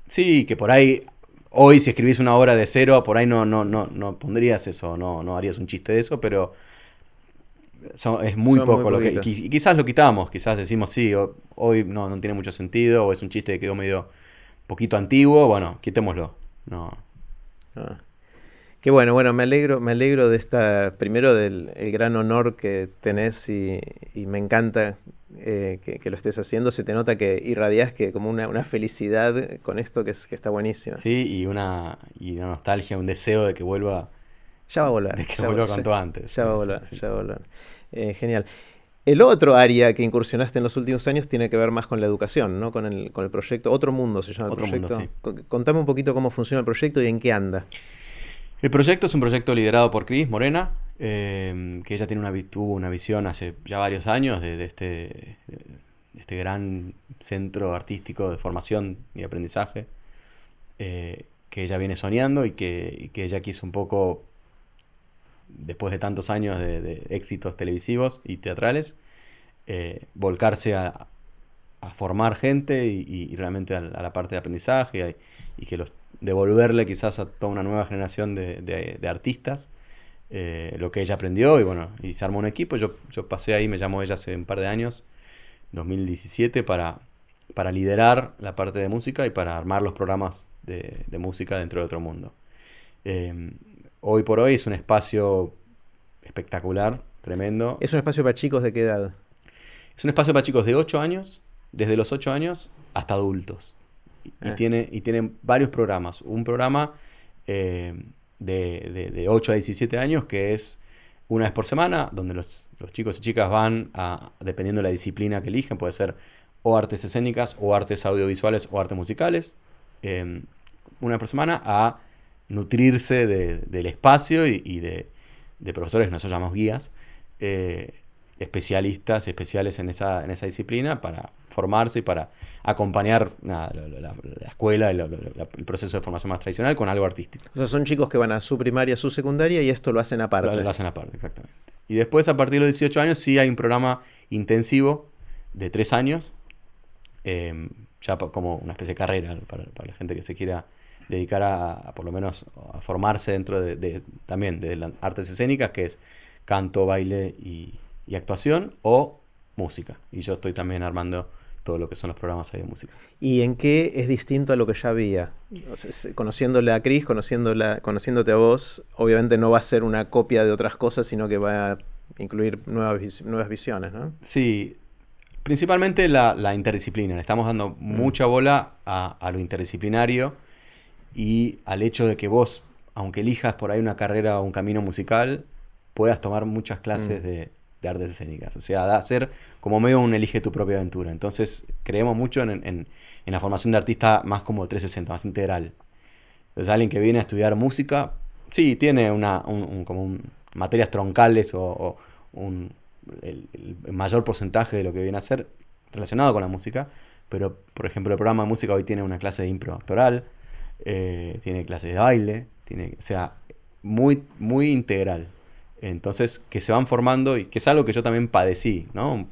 Sí, que por ahí, hoy si escribís una obra de cero, por ahí no pondrías eso, no harías un chiste de eso, pero... es muy Son poco muy lo que... poquitos. Y quizás lo quitamos, quizás decimos sí, hoy no tiene mucho sentido, o es un chiste que quedó medio poquito antiguo, bueno, quitémoslo. No. Ah. Qué bueno, me alegro de primero del el gran honor que tenés y me encanta que lo estés haciendo. Se te nota que irradiás que como una felicidad con esto que está buenísimo. Sí, y una nostalgia, un deseo de que vuelva, Ya va a volar. de que vuelva cuanto antes. Ya va a Sí, volar, sí. ya va a volar. Genial. El otro área que incursionaste en los últimos años tiene que ver más con la educación, ¿no? Con el proyecto. Otro Mundo se llama el Otro Mundo, proyecto. sí. Contame un poquito cómo funciona el proyecto y en qué anda. El proyecto es un proyecto liderado por Cris Morena, que ella tuvo una visión hace ya varios años de este gran centro artístico de formación y aprendizaje, que ella viene soñando y que ella quiso un poco después de tantos años de éxitos televisivos y teatrales, volcarse a formar gente y realmente a la parte de aprendizaje y que devolverle quizás a toda una nueva generación de artistas lo que ella aprendió y bueno, y se armó un equipo. Yo pasé ahí, me llamó ella hace un par de años, 2017, para liderar la parte de música y para armar los programas de música dentro de Otro Mundo. Hoy por hoy es un espacio espectacular, tremendo. ¿Es un espacio para chicos de qué edad? Es un espacio para chicos de 8 años, desde los 8 años hasta adultos. Y tiene varios programas. Un programa de 8 a 17 años que es una vez por semana, donde los chicos y chicas van dependiendo de la disciplina que eligen, puede ser o artes escénicas, o artes audiovisuales, o artes musicales, una vez por semana a nutrirse del espacio y de profesores, nosotros llamamos guías, especialistas, especiales en esa disciplina para formarse y para acompañar la escuela, el proceso de formación más tradicional con algo artístico. O sea, son chicos que van a su primaria, su secundaria y esto lo hacen aparte. Lo hacen aparte, exactamente. Y después, a partir de los 18 años, sí hay un programa intensivo de 3 años, ya como una especie de carrera para la gente que se quiera dedicar a por lo menos a formarse dentro también de las artes escénicas, que es canto, baile y actuación o música. Y yo estoy también armando todo lo que son los programas ahí de música. ¿Y en qué es distinto a lo que ya había? O sea, conociéndole a Cris, conociéndote a vos, obviamente no va a ser una copia de otras cosas, sino que va a incluir nuevas visiones, ¿no? Sí, principalmente la interdisciplina. Le estamos dando mucha bola a lo interdisciplinario y al hecho de que vos, aunque elijas por ahí una carrera o un camino musical, puedas tomar muchas clases de artes escénicas. O sea, hacer como medio un elige tu propia aventura. Entonces, creemos mucho en la formación de artista más como 360, más integral. Entonces, alguien que viene a estudiar música, sí, tiene materias troncales o el mayor porcentaje de lo que viene a ser relacionado con la música, pero, por ejemplo, el programa de música hoy tiene una clase de impro actoral, tiene clases de baile, o sea, muy, muy integral. Entonces, que se van formando y que es algo que yo también padecí, ¿no?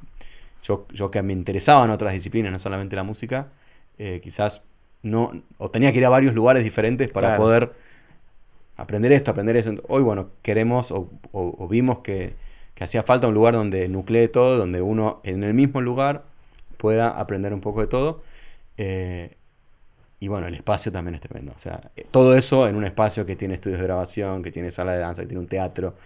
Yo que me interesaba en otras disciplinas, no solamente la música, quizás no, o tenía que ir a varios lugares diferentes para poder aprender esto, aprender eso. Hoy, bueno, queremos o vimos que hacía falta un lugar donde nuclee todo, donde uno en el mismo lugar pueda aprender un poco de todo. Y bueno, el espacio también es tremendo. O sea, todo eso en un espacio que tiene estudios de grabación, que tiene sala de danza, que tiene un teatro.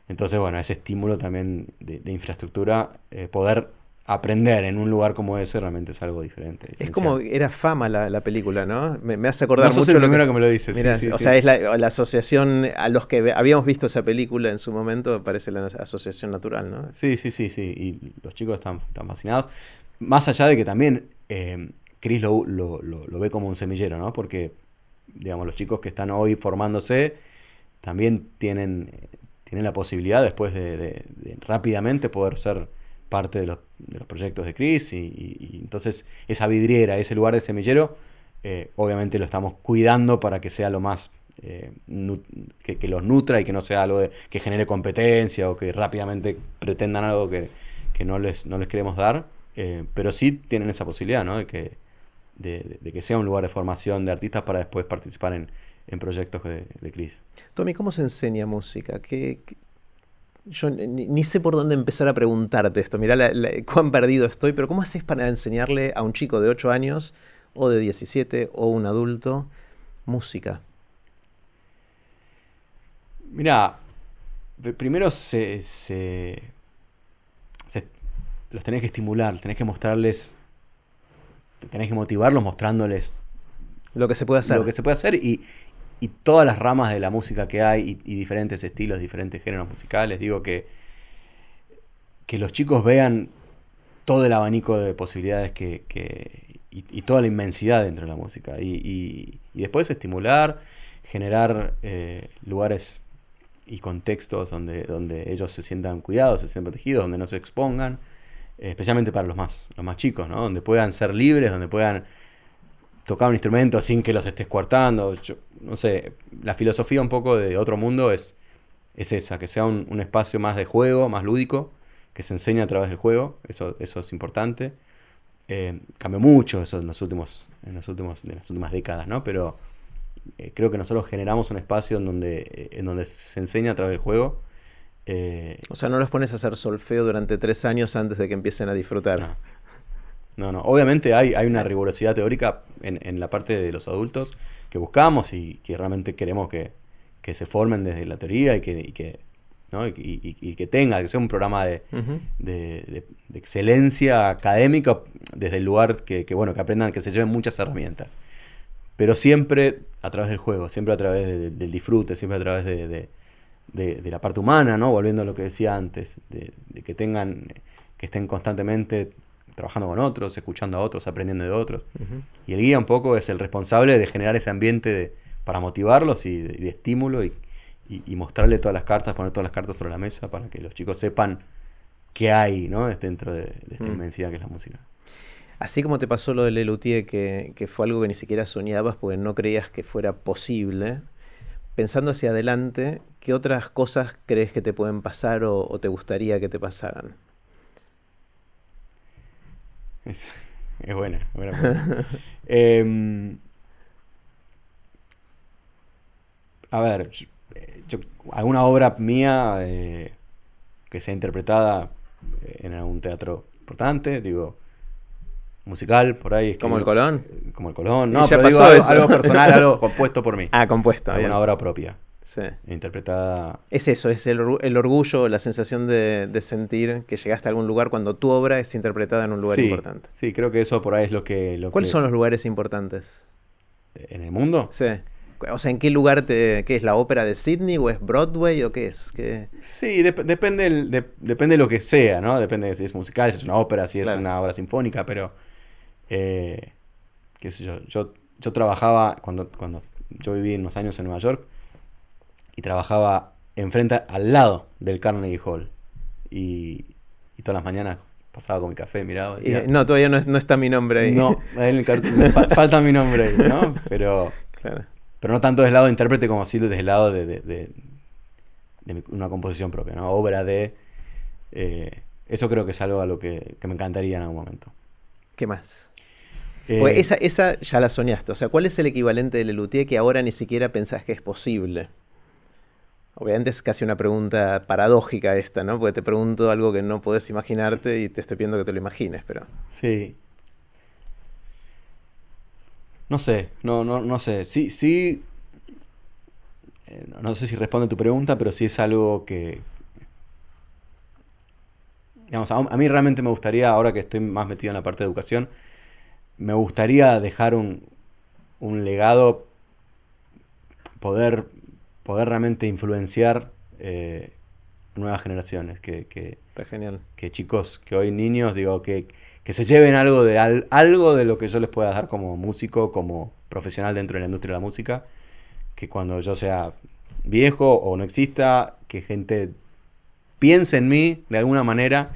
Entonces, bueno, ese estímulo también de infraestructura, poder aprender en un lugar como ese realmente es algo diferente. Es como era Fama la película, ¿no? Me hace acordar mucho. No sos el primero que me lo dices. Mirá, sí, o sea, es la asociación, a los que habíamos visto esa película en su momento, parece la asociación natural, ¿no? Sí. Y los chicos están fascinados. Más allá de que también Cris lo ve como un semillero, ¿no? Porque, digamos, los chicos que están hoy formándose también tienen la posibilidad después de rápidamente poder ser parte de los proyectos de Cris y entonces esa vidriera, ese lugar de semillero, obviamente lo estamos cuidando para que sea lo más que los nutra y que no sea algo que genere competencia o que rápidamente pretendan algo que no les queremos dar, pero sí tienen esa posibilidad, ¿no? de que sea un lugar de formación de artistas para después participar en proyectos de Cris. Tommy, ¿cómo se enseña música? Yo ni sé por dónde empezar a preguntarte esto. Mirá cuán perdido estoy, pero ¿cómo haces para enseñarle a un chico de 8 años o de 17 o un adulto música? Mirá, primero los tenés que estimular, tenés que mostrarles, tenés que motivarlos mostrándoles lo que se puede hacer. Lo que se puede hacer y todas las ramas de la música que hay y diferentes estilos, diferentes géneros musicales. Digo que los chicos vean todo el abanico de posibilidades y toda la inmensidad dentro de la música. Y después estimular, generar lugares y contextos donde ellos se sientan cuidados, se sientan protegidos, donde no se expongan, especialmente para los más chicos, ¿no? Donde puedan ser libres, donde puedan tocar un instrumento sin que los estés coartando. Yo, no sé, la filosofía un poco de Otro Mundo es es esa, que sea un espacio más de juego, más lúdico, que se enseña a través del juego, eso es importante. Cambió mucho eso en las últimas décadas, ¿no? Pero creo que nosotros generamos un espacio en donde se enseña a través del juego. O sea, no los pones a hacer solfeo durante 3 años antes de que empiecen a disfrutar. No. No. Obviamente hay una rigurosidad teórica en la parte de los adultos que buscamos y que realmente queremos que se formen desde la teoría y que ¿no? y que sea un programa Ujú. de excelencia académica desde el lugar que aprendan, que se lleven muchas herramientas. Pero siempre a través del juego, siempre a través del disfrute, siempre a través de la parte humana, ¿no? Volviendo a lo que decía antes, de que estén constantemente trabajando con otros, escuchando a otros, aprendiendo de otros. Ujú. Y el guía un poco es el responsable de generar ese ambiente para motivarlos y de estímulo y mostrarle todas las cartas, poner todas las cartas sobre la mesa para que los chicos sepan qué hay, ¿no? Dentro de esta inmensidad que es la música. Así como te pasó lo del Lelutier, que fue algo que ni siquiera soñabas porque no creías que fuera posible, pensando hacia adelante, ¿qué otras cosas crees que te pueden pasar o te gustaría que te pasaran? Es buena pregunta. A ver, alguna obra mía que sea interpretada en algún teatro importante, digo, musical, por ahí. ¿Como el Colón? Como el Colón. Y No, ya pero digo pasó eso. algo personal, algo compuesto por mí. Ah, compuesto, bien. Alguna obra propia, Sí. interpretada. Es eso, es el orgullo, la sensación de sentir que llegaste a algún lugar cuando tu obra es interpretada en un lugar Sí, importante. sí, creo que eso por ahí es lo que... ¿Cuáles son los lugares importantes? ¿En el mundo? Sí. O sea, ¿en qué lugar qué es la ópera de Sydney o es Broadway o qué es? Sí, depende de lo que sea, ¿no? Depende de si es musical, si es una ópera, si es Claro. una obra sinfónica, pero qué sé yo trabajaba cuando yo viví unos años en Nueva York y trabajaba enfrente, al lado del Carnegie Hall y todas las mañanas pasaba con mi café, miraba, decía, No, todavía no está mi nombre ahí. no, falta mi nombre ahí, ¿no? Pero Claro. no tanto desde el lado de intérprete como sí desde el lado de una composición propia, ¿no? Obra de... eso creo que es algo a lo que me encantaría en algún momento. ¿Qué más? Eh, Porque esa ya la soñaste. O sea, ¿cuál es el equivalente de Lelutier que ahora ni siquiera pensás que es posible? Obviamente es casi una pregunta paradójica esta, ¿no? Porque te pregunto algo que no podés imaginarte y te estoy pidiendo que te lo imagines, pero... Sí. No sé, no sé. Sí, no sé si responde a tu pregunta, pero sí es algo que... Digamos, a mí realmente me gustaría, ahora que estoy más metido en la parte de educación, me gustaría dejar un legado, poder realmente influenciar nuevas generaciones, Está genial. que chicos, que hoy niños, digo, que se lleven algo algo de lo que yo les pueda dar como músico, como profesional dentro de la industria de la música, que cuando yo sea viejo o no exista, que gente piense en mí de alguna manera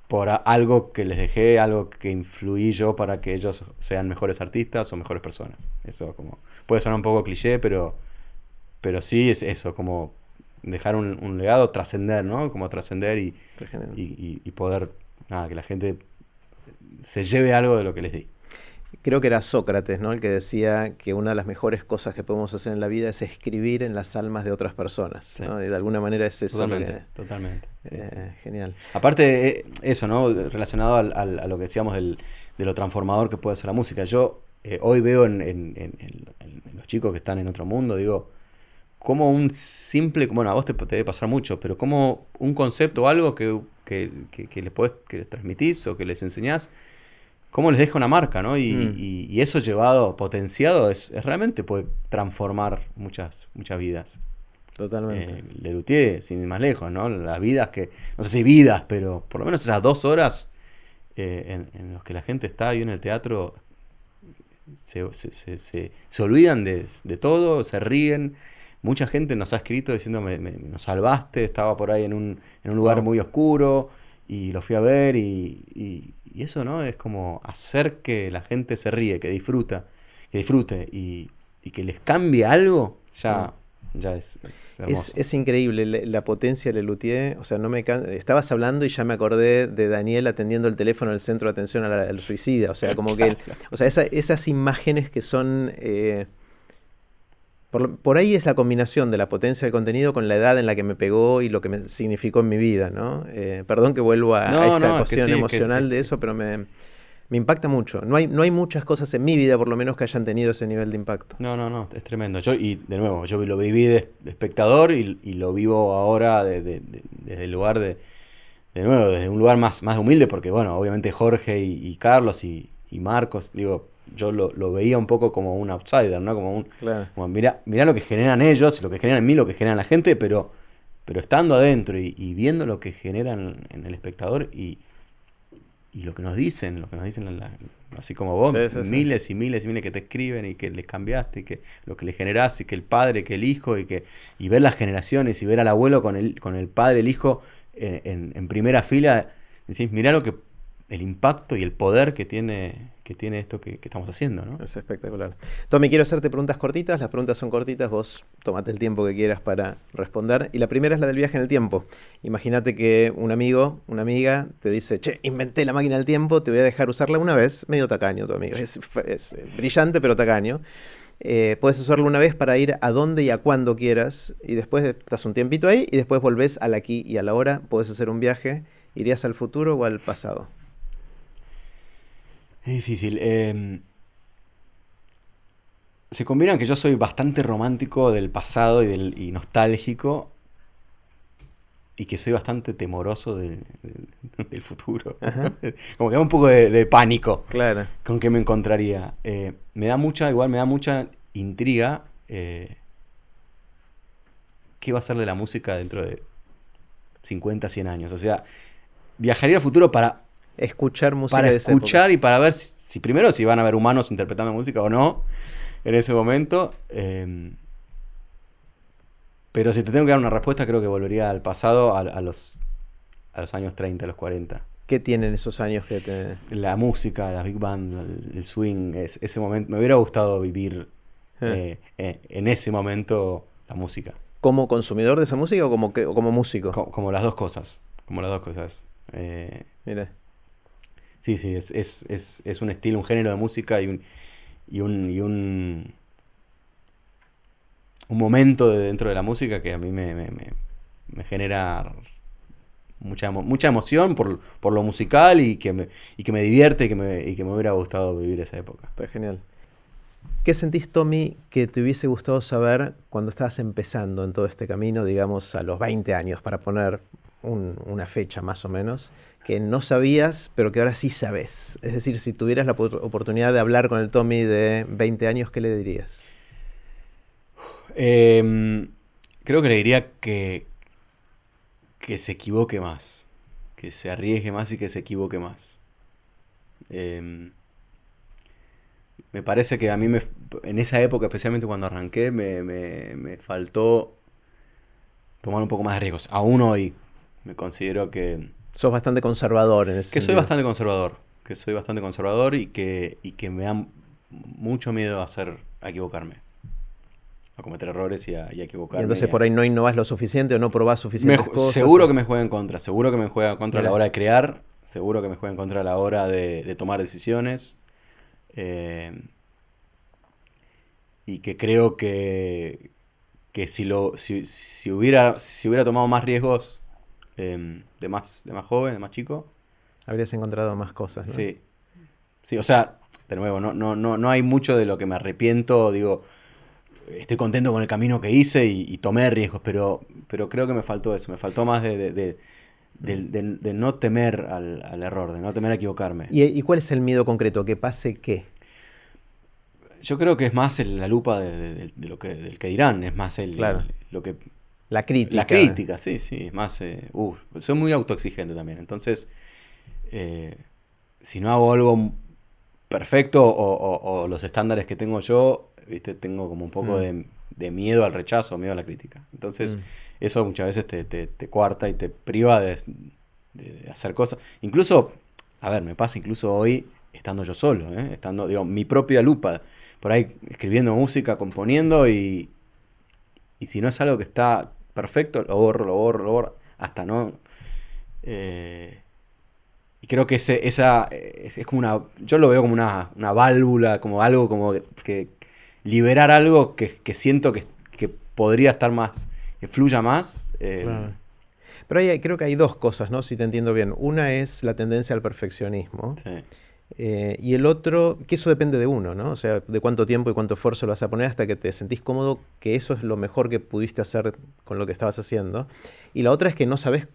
por algo que les dejé, algo que influí yo para que ellos sean mejores artistas o mejores personas. Eso como puede sonar un poco cliché, pero sí es eso, como dejar un legado, trascender, ¿no? Como trascender Está genial. y poder, nada, que la gente se lleve algo de lo que les di. Creo que era Sócrates, ¿no? El que decía que una de las mejores cosas que podemos hacer en la vida es escribir en las almas de otras personas, Sí. ¿no? Y de alguna manera es eso. Totalmente. Sí, sí. Genial. Aparte, eso, ¿no? Relacionado a lo que decíamos de lo transformador que puede ser la música. Yo hoy veo en los chicos que están en otro mundo, digo, como un simple, bueno, a vos te debe pasar mucho, pero como un concepto o algo que les transmitís o que les enseñás, cómo les deja una marca, ¿no? Y eso llevado, potenciado, es realmente puede transformar muchas vidas. Totalmente. Lelutier, sin ir más lejos, ¿no? Las vidas que, no sé si vidas, pero por lo menos esas 2 horas en las que la gente está ahí en el teatro, se olvidan de todo, se ríen. Mucha gente nos ha escrito diciendo, nos salvaste, estaba por ahí en un lugar muy oscuro y lo fui a ver y eso, ¿no? Es como hacer que la gente se ríe, que disfrute y que les cambie algo, ya ya es hermoso. Es increíble la potencia del luthier. O sea, no me estabas hablando y ya me acordé de Daniel atendiendo el teléfono del centro de atención al suicida. O sea, como que, Claro. o sea, esas imágenes que son, por ahí es la combinación de la potencia del contenido con la edad en la que me pegó y lo que me significó en mi vida, ¿no? Perdón que vuelvo a No, esta no, es que ecuación sí, emocional de eso, pero me impacta mucho. No hay muchas cosas en mi vida, por lo menos, que hayan tenido ese nivel de impacto. no, no, no, es tremendo. Y de nuevo, yo lo viví de espectador y lo vivo ahora desde el lugar de nuevo, desde un lugar más humilde, porque bueno, obviamente Jorge y Carlos y Marcos, digo, yo lo veía un poco como un outsider, ¿no? Claro. Como mirá lo que generan ellos, lo que generan en mí, lo que generan la gente, pero estando adentro y viendo lo que generan en el espectador y lo que nos dicen así como vos, Sí, sí, sí. miles y miles y miles que te escriben y que les cambiaste, y que lo que le generás, y que el padre, que el hijo, y ver las generaciones, y ver al abuelo con el padre, el hijo, en primera fila, decís, mirá el impacto y el poder que tiene esto que estamos haciendo, ¿no? Es espectacular. Tommy, quiero hacerte preguntas cortitas. Las preguntas son cortitas. Vos tomate el tiempo que quieras para responder. Y la primera es la del viaje en el tiempo. Imagínate que un amigo, una amiga, te dice, che, inventé la máquina del tiempo, te voy a dejar usarla una vez. Medio tacaño tu amigo. Es brillante, pero tacaño. Puedes usarlo una vez para ir a donde y a cuando quieras. Y después estás un tiempito ahí y después volvés al aquí y a la hora. Puedes hacer un viaje. ¿Irías al futuro o al pasado? Es difícil. Se combinan que yo soy bastante romántico del pasado y nostálgico, y que soy bastante temoroso del futuro. Ajá. Como que da un poco de pánico Claro. con qué me encontraría. Igual me da mucha intriga qué va a ser de la música dentro de 50 100 años. O sea, viajaría al futuro Escuchar música para de esa época. escuchar y para ver si primero si van a haber humanos interpretando música o no en ese momento. Pero si te tengo que dar una respuesta, creo que volvería al pasado, a los años 30, a los 40. ¿Qué tienen esos años que te... La música, la big band, el swing, ese momento. Me hubiera gustado vivir en ese momento la música. ¿Como consumidor de esa música o o como músico? Como las dos cosas. Como las dos cosas. Mira, Sí, sí, es un estilo, un género de música y un momento dentro de la música que a mí me genera mucha emoción por lo musical y que me divierte y que me hubiera gustado vivir esa época. está genial. ¿Qué sentís, Tommy, que te hubiese gustado saber cuando estabas empezando en todo este camino, digamos, a los 20 años, para poner una fecha más o menos, que no sabías, pero que ahora sí sabes? Es decir, si tuvieras la oportunidad de hablar con el Tommy de 20 años, ¿qué le dirías? Creo que le diría que se equivoque más, que se arriesgue más y que se equivoque más. Me parece que a mí en esa época, especialmente cuando arranqué, me faltó tomar un poco más de riesgos. Aún hoy me considero Sos bastante conservador en ese que soy sentido. bastante conservador, y que me da mucho miedo a equivocarme, a cometer errores y a Y equivocarme. entonces por ahí no innovás lo suficiente o no probás suficientes cosas. Seguro que me juega en contra, seguro que me juega en contra a la Mira. hora de crear, seguro que me juega en contra a la hora de tomar decisiones. Y que creo que si hubiera tomado más riesgos de más joven, de más chico, Habrías encontrado más cosas, ¿no? sí, sí, o sea, de nuevo, no hay mucho de lo que me arrepiento, digo, estoy contento con el camino que hice y tomé riesgos, pero creo que me faltó eso, me faltó más de no temer al error, de no temer a equivocarme. ¿Y cuál es el miedo concreto? ¿Que pase qué? Yo creo que es más la lupa del que dirán, es más Claro. lo que La crítica. la crítica, sí, sí, es más. Soy muy autoexigente también, entonces, si no hago algo perfecto o los estándares que tengo yo, ¿viste? Tengo como un poco de miedo al rechazo, miedo a la crítica. Entonces, eso muchas veces te coarta y te priva de hacer cosas. Incluso, a ver, me pasa incluso hoy estando yo solo, estando, digo, mi propia lupa, por ahí escribiendo música, componiendo y y si no es algo que está perfecto, lo borro, hasta no. Y creo que es como una. Yo lo veo como una válvula, como algo como que liberar algo que siento que podría estar más, que fluya más. Claro. Pero creo que hay dos cosas, ¿no? Si te entiendo bien. Una es la tendencia al perfeccionismo. Sí. Y el otro, que eso depende de uno, ¿no? O sea, de cuánto tiempo y cuánto esfuerzo lo vas a poner hasta que te sentís cómodo, que eso es lo mejor que pudiste hacer con lo que estabas haciendo. Y la otra es que no sabes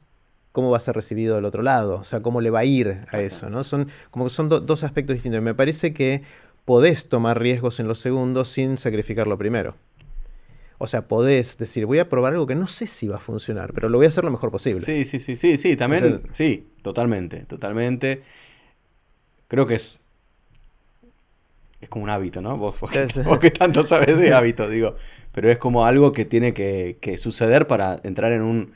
cómo va a ser recibido del otro lado, o sea, cómo le va a ir a eso, ¿no? Son dos aspectos distintos. Y me parece que podés tomar riesgos en los segundos sin sacrificar lo primero. O sea, podés decir, voy a probar algo que no sé si va a funcionar, pero lo voy a hacer lo mejor posible. Sí, también, sí, totalmente. Creo que es como un hábito, ¿no? Vos que tanto sabes de hábito, digo. Pero es como algo que tiene que suceder para entrar en un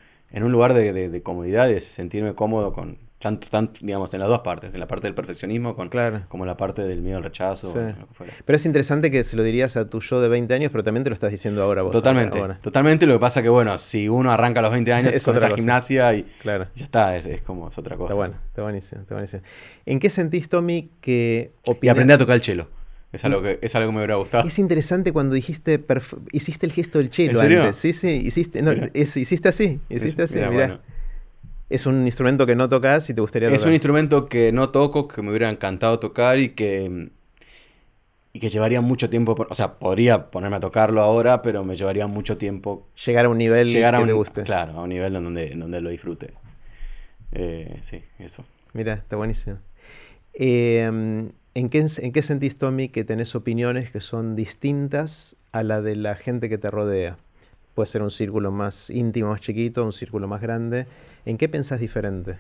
lugar de comodidad, de sentirme cómodo con tanto, digamos, en las dos partes, en la parte del perfeccionismo como la parte del miedo al rechazo. Sí. O lo que fuera. Pero es interesante que se lo dirías a tu yo de 20 años, pero también te lo estás diciendo ahora vos. Totalmente. Lo que pasa que, bueno, si uno arranca a los 20 años con esa gimnasia y claro, ya está, es otra cosa. Está buenísimo. ¿En qué sentís, Tommy, que opinas? Y aprendí a tocar el cello. Es algo que me hubiera gustado. Es interesante cuando dijiste, hiciste el gesto del cello. ¿En serio? Antes. Sí, hiciste así, mirá. Bueno. Es un instrumento que no tocas y te gustaría tocar. Es un instrumento que no toco, que me hubiera encantado tocar y que llevaría mucho tiempo. O sea, podría ponerme a tocarlo ahora, pero me llevaría mucho tiempo. Llegar a un nivel que te guste. Claro, a un nivel donde lo disfrute. Sí, eso. Mira, está buenísimo. ¿En qué sentís, Tommy, que tenés opiniones que son distintas a la de la gente que te rodea? Puede ser un círculo más íntimo, más chiquito, un círculo más grande. ¿En qué pensás diferente?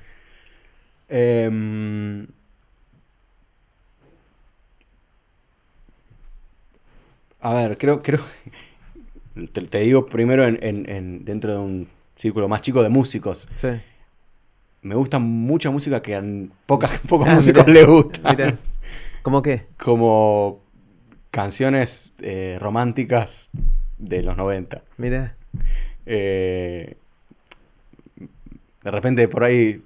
A ver, creo te digo primero dentro de un círculo más chico de músicos. Sí. Me gusta mucha música que a pocos músicos les gusta. Mira. ¿Cómo qué? Como canciones románticas de los 90. Mira. De repente por ahí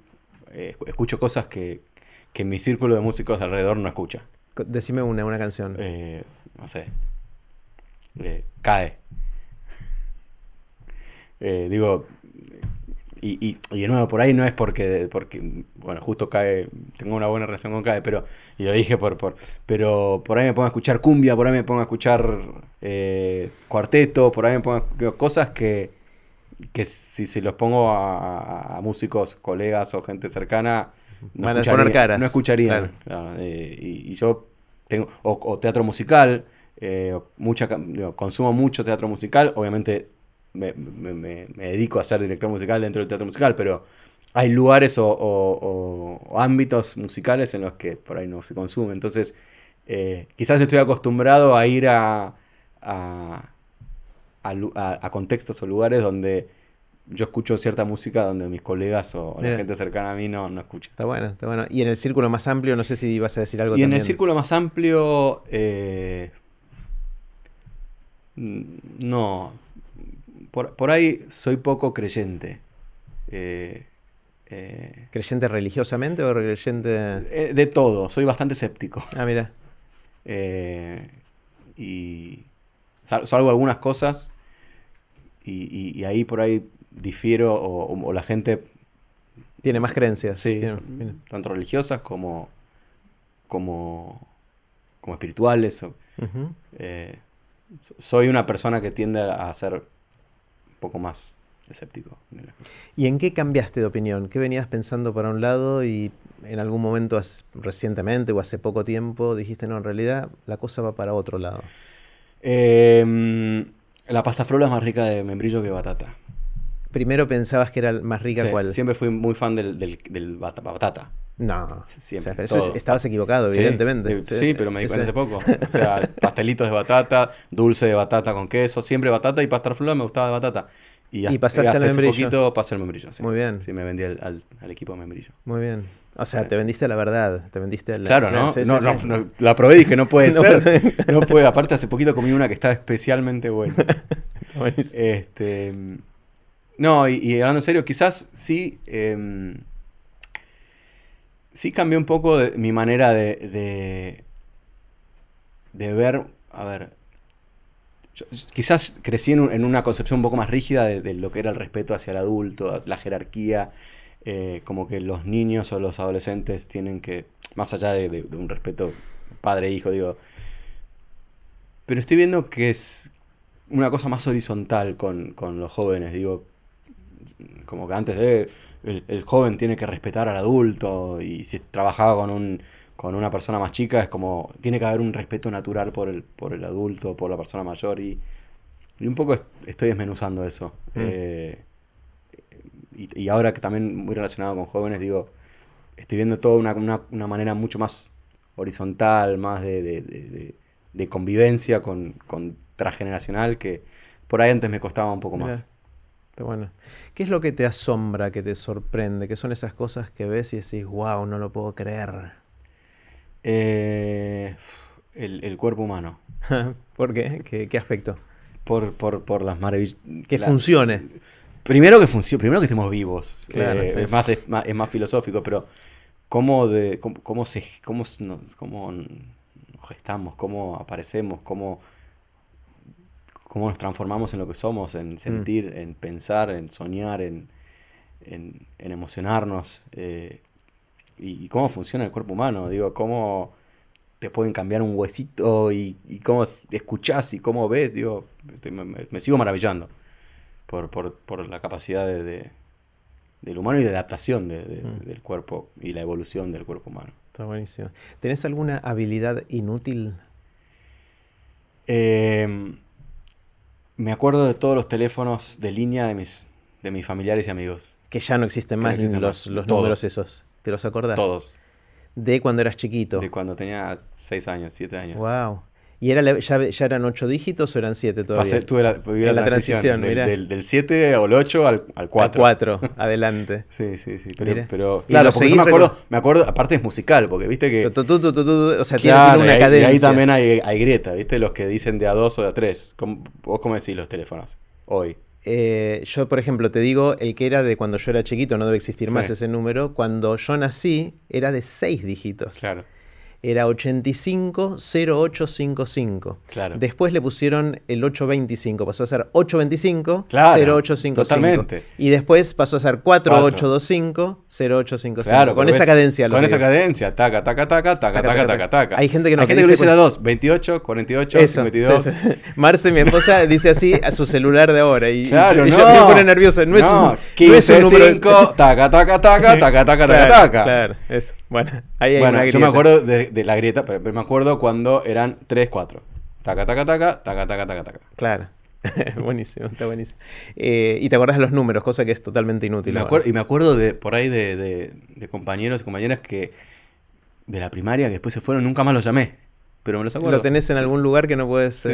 escucho cosas que mi círculo de músicos de alrededor no escucha. Decime una canción. No sé. Cae. Digo... Y de nuevo, por ahí no es porque bueno, justo Cae, tengo una buena relación con Cae, pero, y lo dije pero por ahí me pongo a escuchar cumbia, por ahí me pongo a escuchar cuarteto, por ahí me pongo a cosas que si se los pongo a músicos, colegas o gente cercana, van a poner caras. No escucharían. Claro. Y yo tengo, o teatro musical, consumo mucho teatro musical, obviamente. Me dedico a ser director musical dentro del teatro musical, pero hay lugares o ámbitos musicales en los que por ahí no se consume. Entonces, quizás estoy acostumbrado a ir a contextos o lugares donde yo escucho cierta música donde mis colegas o la gente cercana a mí no escucha. Está bueno. Y en el círculo más amplio, no sé si ibas a decir algo también. Y en el círculo más amplio, no... Por ahí soy poco creyente. ¿Creyente religiosamente o creyente...? De todo, soy bastante escéptico. Ah, mira. Y salvo algunas cosas y ahí por ahí difiero o la gente... Tiene más creencias. Sí, tanto religiosas como espirituales. Uh-huh. Soy una persona que tiende a ser poco más escéptico. ¿Y en qué cambiaste de opinión? ¿Qué venías pensando para un lado y en algún momento recientemente o hace poco tiempo dijiste, no, en realidad la cosa va para otro lado? La pasta frola es más rica de membrillo que batata. Primero pensabas que era más rica, ¿cuál? Siempre fui muy fan del batata. No, siempre. O sea, pero estabas equivocado, evidentemente. Sí, pero me di cuenta hace poco. O sea, pastelitos de batata, dulce de batata con queso, siempre batata y pasta frola me gustaba de batata. Y pasaste al membrillo. Hace poquito pasé el membrillo, sí. Muy bien. Sí, me vendí al equipo de membrillo. Muy bien. O sea, te vendiste a la verdad, Claro, ¿no? No, la probé y dije, no puede ser. No puede. Aparte, hace poquito comí una que estaba especialmente buena. Buenísimo. No, y hablando en serio, quizás sí, sí cambió un poco mi manera de ver, a ver, quizás crecí en una concepción un poco más rígida de lo que era el respeto hacia el adulto, la jerarquía, como que los niños o los adolescentes tienen que, más allá de un respeto padre-hijo, digo, pero estoy viendo que es una cosa más horizontal con los jóvenes, digo, como que antes el joven tiene que respetar al adulto y si trabajaba con una persona más chica es como tiene que haber un respeto natural por el adulto, por la persona mayor y un poco estoy desmenuzando eso. Y ahora que también muy relacionado con jóvenes, digo, estoy viendo todo una manera mucho más horizontal, más de convivencia con transgeneracional que por ahí antes me costaba un poco más. Mirá, está bueno. ¿Qué es lo que te asombra, que te sorprende? ¿Qué son esas cosas que ves y decís, wow, no lo puedo creer? Eh, el cuerpo humano. ¿Por qué? ¿Qué aspecto? Por las maravillas. Que funcione. Primero que funcione, primero que estemos vivos. Claro, sí, sí. Es más filosófico, pero cómo nos gestamos, cómo aparecemos, cómo nos transformamos en lo que somos, en sentir, en pensar, en soñar, en emocionarnos. Y cómo funciona el cuerpo humano. Digo, cómo te pueden cambiar un huesito y cómo escuchás y cómo ves. Digo, me sigo maravillando por la capacidad del humano y de adaptación del cuerpo y la evolución del cuerpo humano. Está buenísimo. ¿Tenés alguna habilidad inútil? Me acuerdo de todos los teléfonos de línea de mis familiares y amigos. Que ya no existen Que no más existen los más. números esos. ¿Te los acordás? Todos. De cuando eras chiquito. De cuando tenía 6 años, 7 años. Wow. ¿Y ya eran 8 dígitos o eran 7 todavía? Viví En la la transición mirá. del 7 o el 8 al 4. Al 4, adelante. Sí. Mirá. Pero ¿Y claro, lo porque seguís me acuerdo, aparte es musical, porque viste que. O sea, Claro, tiene una y cadencia. ahí también hay grieta, ¿viste? Los que dicen de a 2 o de a 3. ¿Vos cómo decís los teléfonos hoy? Yo, por ejemplo, te digo, el que era de cuando yo era chiquito, no debe existir Sí. más ese número. Cuando yo nací, era de 6 dígitos. Claro. Era 850855. Claro. Después le pusieron el 825, pasó a ser 825 Claro, 0855. totalmente. Y después pasó a ser 4825 0855. Claro, con porque esa cadencia lo Con digo. esa cadencia, taca, taca, taca, taca, taca, taca, taca. Hay gente que no lo dice de a 2, 28, 48, Eso, 52. sí. Marce, mi esposa, dice así a su celular de ahora. Claro, y no. me pone nervioso. No es un 15, número. 5, taca, taca, taca, taca, taca, taca, taca. Claro, eso. Bueno, ahí hay Bueno, una yo me grieta. acuerdo de la grieta, pero me acuerdo cuando eran 3, 4. Taca, taca, taca, taca, taca, taca, taca. Claro. Buenísimo, está buenísimo. Y te acordás de los números, cosa que es totalmente inútil. Y me acuerdo por ahí de compañeros y compañeras que de la primaria que después se fueron, nunca más los llamé. Pero me los acuerdo. Lo tenés en algún lugar que no puedes... Sí.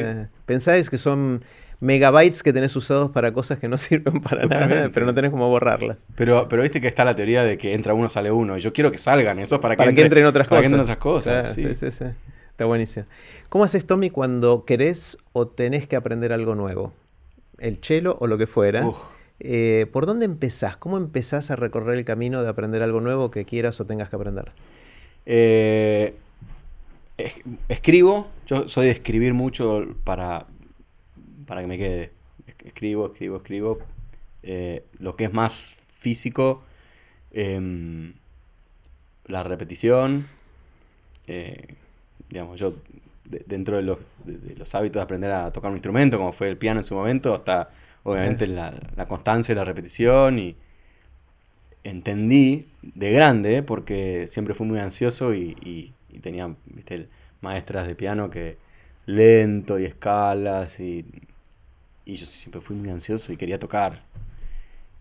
Pensáis que son megabytes que tenés usados para cosas que no sirven para nada, pero no tenés cómo borrarlas. Pero viste que está la teoría de que entra uno, sale uno. Y yo quiero que salgan esos para que entren otras para cosas. que entren otras cosas. Claro, sí. Está buenísimo. ¿Cómo haces, Tommy, cuando querés o tenés que aprender algo nuevo? ¿El cello o lo que fuera? ¿Por dónde empezás? ¿Cómo empezás a recorrer el camino de aprender algo nuevo que quieras o tengas que aprender? Escribo. Yo soy de escribir mucho para que me quede. Escribo. Lo que es más físico, la repetición. Digamos, yo dentro de los hábitos de aprender a tocar un instrumento, como fue el piano en su momento, hasta obviamente la constancia y la repetición. Y entendí de grande, porque siempre fui muy ansioso y tenía, viste, maestras de piano que lento y escalas y yo siempre fui muy ansioso y quería tocar.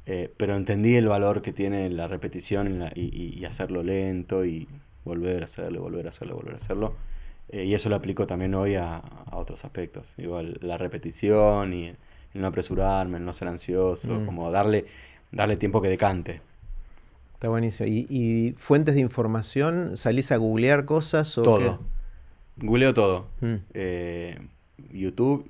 Pero entendí el valor que tiene la repetición y hacerlo lento y volver a hacerlo. Y eso lo aplico también hoy a otros aspectos. Digo, la repetición y el no apresurarme, el no ser ansioso, como darle tiempo que decante. Está buenísimo. ¿Y fuentes de información? ¿Salís a googlear cosas? O todo. Googleo todo. Mm. YouTube,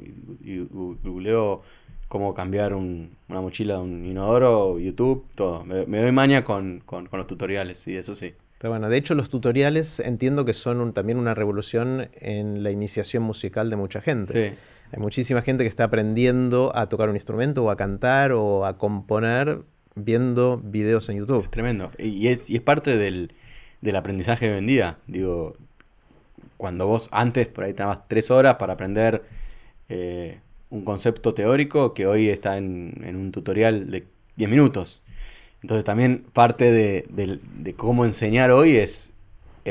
googleo cómo cambiar una mochila de un inodoro, YouTube, todo. Me doy maña con los tutoriales, sí, eso sí. Pero bueno, de hecho los tutoriales entiendo que son también una revolución en la iniciación musical de mucha gente. Sí, Hay muchísima gente que está aprendiendo a tocar un instrumento o a cantar o a componer viendo videos en YouTube. es tremendo. Y es parte del aprendizaje de hoy en día. Digo, cuando vos antes por ahí te dabas 3 horas para aprender un concepto teórico que hoy está en un tutorial de 10 minutos. Entonces también parte de cómo enseñar hoy es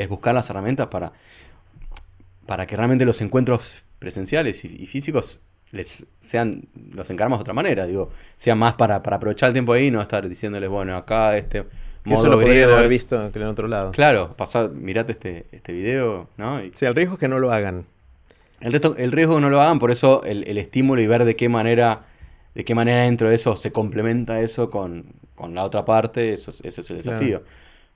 buscar las herramientas para que realmente los encuentros presenciales y físicos los encaramos de otra manera, digo, sean más para aprovechar el tiempo ahí y no estar diciéndoles, bueno, acá Que eso modo lo podrían griego haber es... visto que en otro lado. Claro, mirate este video, ¿no? Sí, el riesgo es que no lo hagan. El riesgo que no lo hagan, por eso el estímulo y ver de qué manera dentro de eso se complementa eso con la otra parte, ese es el Claro. desafío.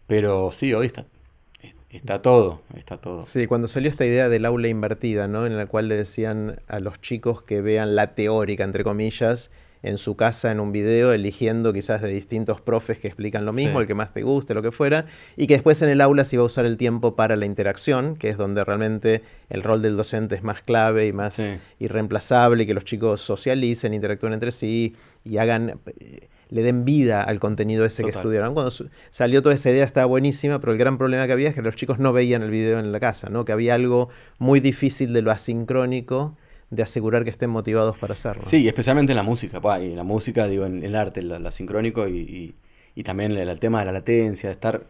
Pero sí, hoy está todo, está todo. Sí, cuando salió esta idea del aula invertida, ¿no? En la cual le decían a los chicos que vean la teórica, entre comillas, en su casa en un video, eligiendo quizás de distintos profes que explican lo mismo, Sí, el que más te guste, lo que fuera, y que después en el aula se iba a usar el tiempo para la interacción, que es donde realmente el rol del docente es más clave y más sí, irreemplazable, y que los chicos socialicen, interactúen entre sí y le den vida al contenido ese que total. estudiaron. Cuando salió toda esa idea estaba buenísima, pero el gran problema que había es que los chicos no veían el video en la casa, ¿no? Que había algo muy difícil de lo asincrónico, de asegurar que estén motivados para hacerlo. Sí, y especialmente en la música, y en la música, digo, en el arte, lo sincrónico y también el tema de la latencia, de estar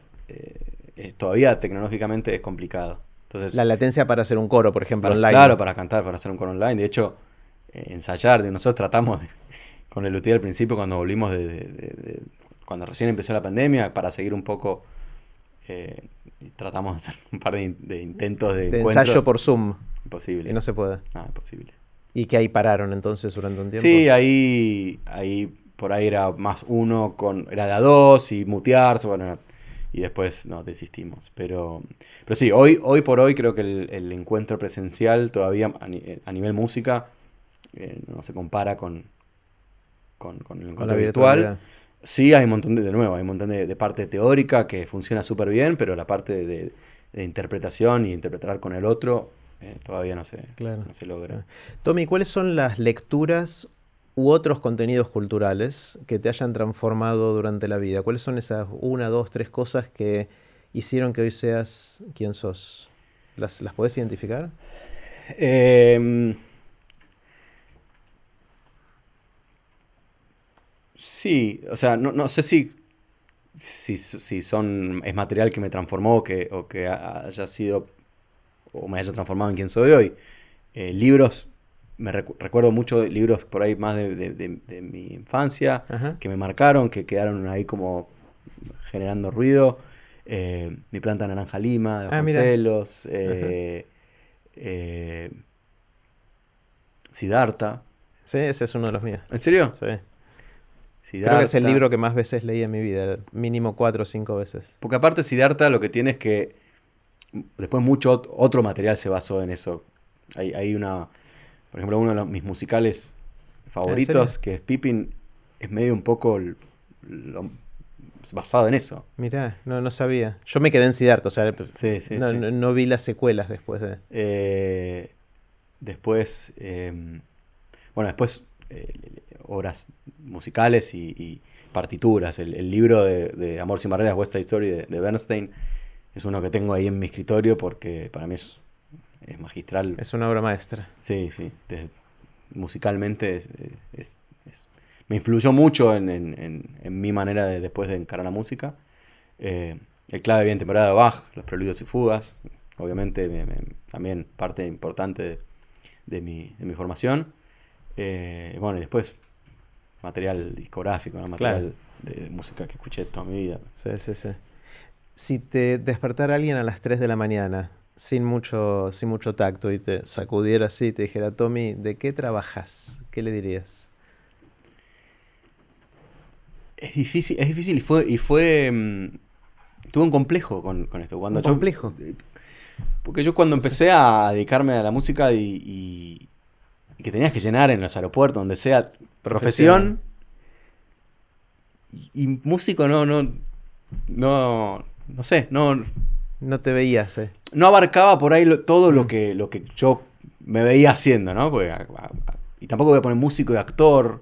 todavía tecnológicamente es complicado. Entonces, La latencia para hacer un coro, por ejemplo, online. claro, para cantar, para hacer un coro online. De hecho, ensayar, nosotros tratamos con el luthier al principio, cuando volvimos cuando recién empezó la pandemia, para seguir un poco, tratamos de hacer un par de intentos de encuentros. ensayo por Zoom. Imposible. Y no se puede. Nada, imposible. Y que ahí pararon entonces durante un tiempo. Sí, ahí por ahí era más uno era de a dos y mutearse, bueno, y después no, desistimos. Pero sí, hoy por hoy creo que el encuentro presencial todavía a nivel música no se compara con el Con encuentro la virtual. virtualidad. Sí, hay un montón hay un montón de parte teórica que funciona súper bien, pero la parte de interpretación y interpretar con el otro todavía Claro. no se logra. Claro. Tommy, ¿cuáles son las lecturas u otros contenidos culturales que te hayan transformado durante la vida? ¿Cuáles son esas 1, 2, 3 cosas que hicieron que hoy seas quien sos? ¿Las podés identificar? Eh, sí, o sea, no sé si es material que me transformó o que haya sido o me haya transformado en quien soy hoy. Libros, recuerdo mucho de libros por ahí más de mi infancia, Ajá. que me marcaron, que quedaron ahí como generando ruido. Mi planta naranja lima, de Mira. Vasconcelos, Ajá. Siddhartha. Sí, ese es uno de los míos. ¿En serio? Sí. Creo que es el Siddhartha. libro que más veces leí en mi vida, mínimo 4 o 5 veces. Porque aparte Siddhartha lo que tiene es que después mucho otro material se basó en eso. Hay por ejemplo, uno de mis musicales favoritos, que es Pippin, es medio un poco basado en eso. Mirá, no sabía. Yo me quedé en Siddhartha, o sea, Sí, sí, no, sí. no vi las secuelas después de... Después, bueno, después obras musicales y partituras. El libro de Amor sin barreras, West Side Story de Bernstein, es uno que tengo ahí en mi escritorio porque para mí es magistral. Es una obra maestra. Sí, sí. Musicalmente me influyó mucho en mi manera después de encarar la música. El clave bien temporada de Bach, los preludios y fugas, obviamente también parte importante de mi formación. Bueno, y después material discográfico, ¿no? Material de música que escuché toda mi vida. Sí, sí, sí. Si te despertara alguien a las 3 de la mañana, sin mucho tacto, y te sacudiera así y te dijera, Tommy, ¿de qué trabajas? ¿Qué le dirías? Es difícil y fue tuve un complejo con esto. ¿Un complejo? Porque yo cuando empecé a dedicarme a la música y que tenías que llenar en los aeropuertos, donde sea, profesión. Y músico no sé, No te veías, no abarcaba por ahí todo lo que yo me veía haciendo, ¿no? Porque, y tampoco voy a poner músico y actor.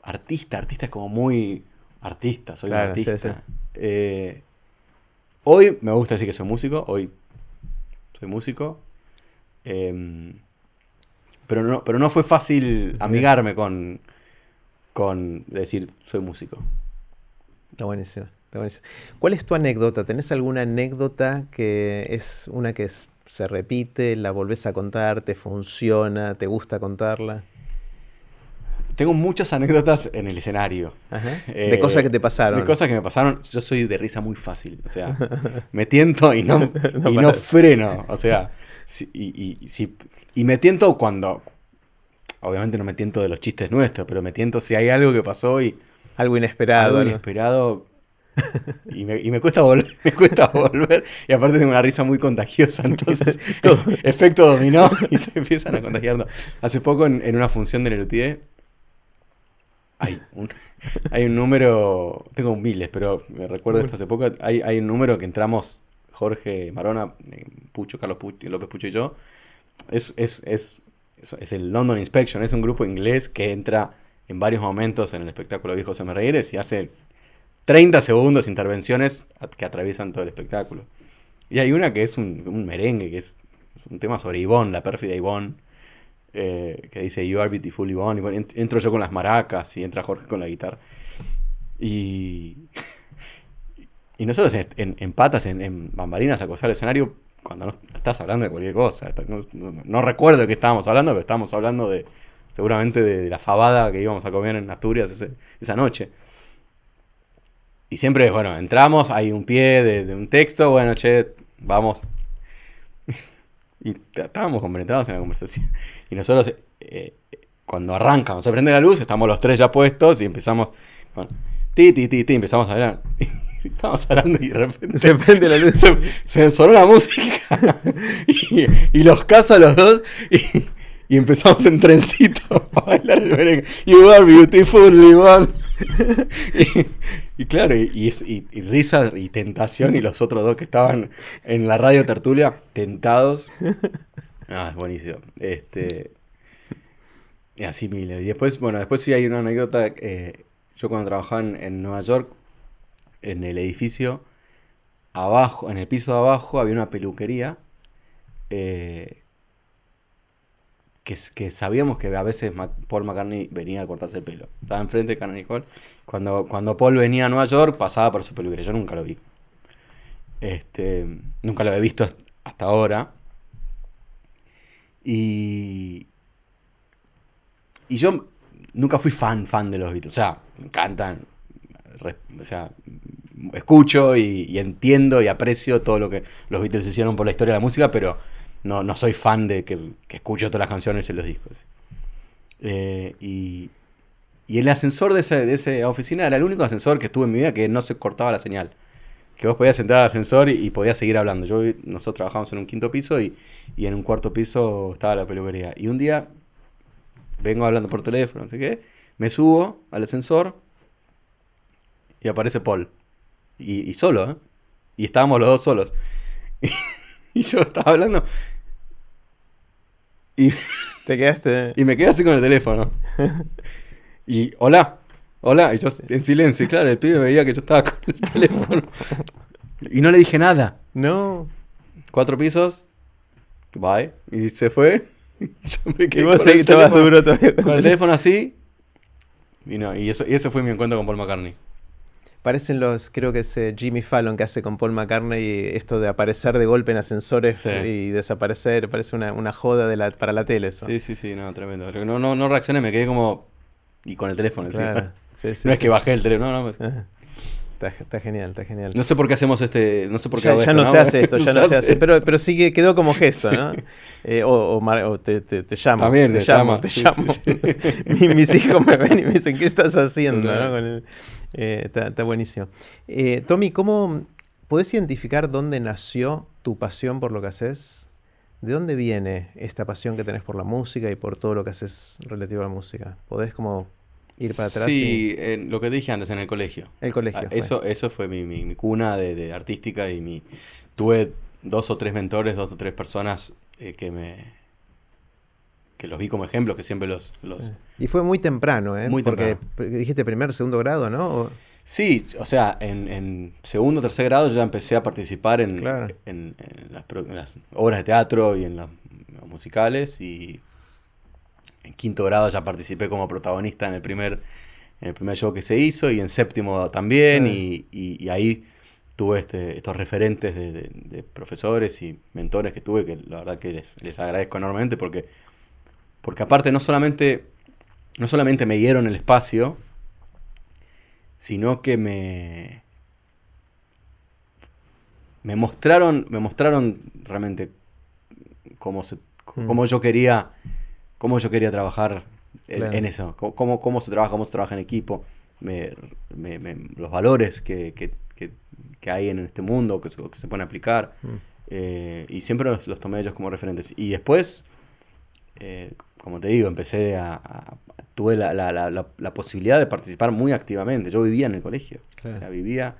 Artista es como muy artista, soy un artista. Sí. Hoy me gusta decir que soy músico, hoy soy músico. Pero no fue fácil amigarme con decir soy músico. Está buenísimo, está buenísimo. ¿Cuál es tu anécdota? ¿Tenés alguna anécdota que es una que se repite, la volvés a contar, te funciona, te gusta contarla? Tengo muchas anécdotas en el escenario. Ajá. De cosas que te pasaron. De cosas que me pasaron. Yo soy de risa muy fácil. O sea, me tiento y no No freno. O sea, y me tiento cuando... Obviamente no me tiento de los chistes nuestros, pero me tiento si hay algo que pasó y... Algo inesperado. Algo inesperado. Y me cuesta volver. Y aparte tengo una risa muy contagiosa. Entonces, efecto dominó y se empiezan a contagiar. No. Hace poco en una función de Lelutier hay un número, tengo miles, pero me recuerdo esto hace poco, hay un número que entramos Jorge Marona, Pucho, Carlos Pucho, López Pucho y yo. Es el London Inspection, es un grupo inglés que entra en varios momentos en el espectáculo de José M. Regueres y hace 30 segundos intervenciones que atraviesan todo el espectáculo. Y hay una que es un merengue, que es un tema sobre Ivonne, la pérfida Ivonne, que dice You are beautiful Ivonne. Y bueno, entro yo con las maracas y entra Jorge con la guitarra. Y nosotros en patas, en bambalinas, acosar el escenario cuando no estás hablando de cualquier cosa. No recuerdo de qué estábamos hablando, pero estábamos hablando seguramente de la fabada que íbamos a comer en Asturias esa noche. Y siempre, bueno, entramos, hay un pie de un texto, bueno, che, vamos. Y estábamos compenetrados en la conversación. Y nosotros, cuando arrancamos, se prende la luz, estamos los tres ya puestos y empezamos con empezamos a hablar. Estábamos hablando y de repente se prende la luz. Se sonó la música y los caso a los dos y empezamos en trencito a bailar el merengue. You are beautiful, Ivonne. Y claro, y risa y tentación, y los otros dos que estaban en la radio tertulia, tentados. Es buenísimo. Y así mil. Y después sí hay una anécdota. Yo cuando trabajaba en Nueva York, en el edificio, abajo, en el piso de abajo, había una peluquería que sabíamos que a veces Paul McCartney venía a cortarse el pelo. Estaba enfrente de Carnegie Hall. Cuando Paul venía a Nueva York, pasaba por su peluquería. Yo nunca lo vi. Nunca lo había visto hasta ahora. Y yo nunca fui fan de los Beatles. O sea, me encantan. O sea, escucho y entiendo y aprecio todo lo que los Beatles hicieron por la historia de la música, pero no soy fan de que escucho todas las canciones en los discos. Y el ascensor de esa oficina era el único ascensor que estuve en mi vida que no se cortaba la señal. Que vos podías entrar al ascensor y podías seguir hablando. Nosotros trabajábamos en un quinto piso y en un cuarto piso estaba la peluquería. Y un día vengo hablando por teléfono, no sé qué, me subo al ascensor y aparece Paul. Y solo, ¿eh? Y estábamos los dos solos. Y yo estaba hablando. Y ¿Te quedaste? Y me quedé así con el teléfono. Y hola. Y yo en silencio. Y claro, el pibe veía que yo estaba con el teléfono. Y no le dije nada. No. 4 pisos. Bye. Y se fue. Y yo me quedé y vos con el estabas teléfono, duro todavía. con el teléfono así. Y ese fue mi encuentro con Paul McCartney. Parecen creo que es Jimmy Fallon que hace con Paul McCartney esto de aparecer de golpe en ascensores y desaparecer, parece una joda para la tele eso. Sí, no, tremendo. No reaccioné, me quedé como... Y con el teléfono, claro. Sí, no es que bajé el teléfono, no. Está genial. No sé por qué hacemos no sé por qué hago esto. Ya no se hace esto, ya no se hace, pero sí que quedó como gesto, ¿no? O te llamo. También te llamo. Sí. Mis hijos me ven y me dicen, ¿qué estás haciendo? Claro. ¿No? Está buenísimo. Tommy, ¿cómo podés identificar dónde nació tu pasión por lo que haces? ¿De dónde viene esta pasión que tenés por la música y por todo lo que haces relativo a la música? ¿Podés como ir para atrás? Sí, lo que dije antes, en el colegio. El colegio fue. Eso fue mi cuna de artística y tuve 2 o 3 mentores, 2 o 3 personas que los vi como ejemplos, que siempre los... Sí. Y fue muy temprano, ¿eh? Muy Porque temprano. dijiste primer, segundo grado, ¿no? Sí, o sea, en segundo o tercer grado yo ya empecé a participar Claro. en en las obras de teatro y en los musicales, y en quinto grado ya participé como protagonista en el primer show que se hizo, y en séptimo también, Ah, y ahí tuve estos referentes de profesores y mentores que tuve, que la verdad que les agradezco enormemente, porque aparte no solamente me dieron el espacio, sino que me mostraron realmente cómo, mm, cómo yo quería trabajar en claro. eso, cómo se trabaja en equipo, los valores que hay en este mundo, que se pueden aplicar, Mm, y siempre los tomé ellos como referentes. Y después, como te digo, tuve la posibilidad de participar muy activamente. Yo vivía en el colegio, o claro. sea, vivía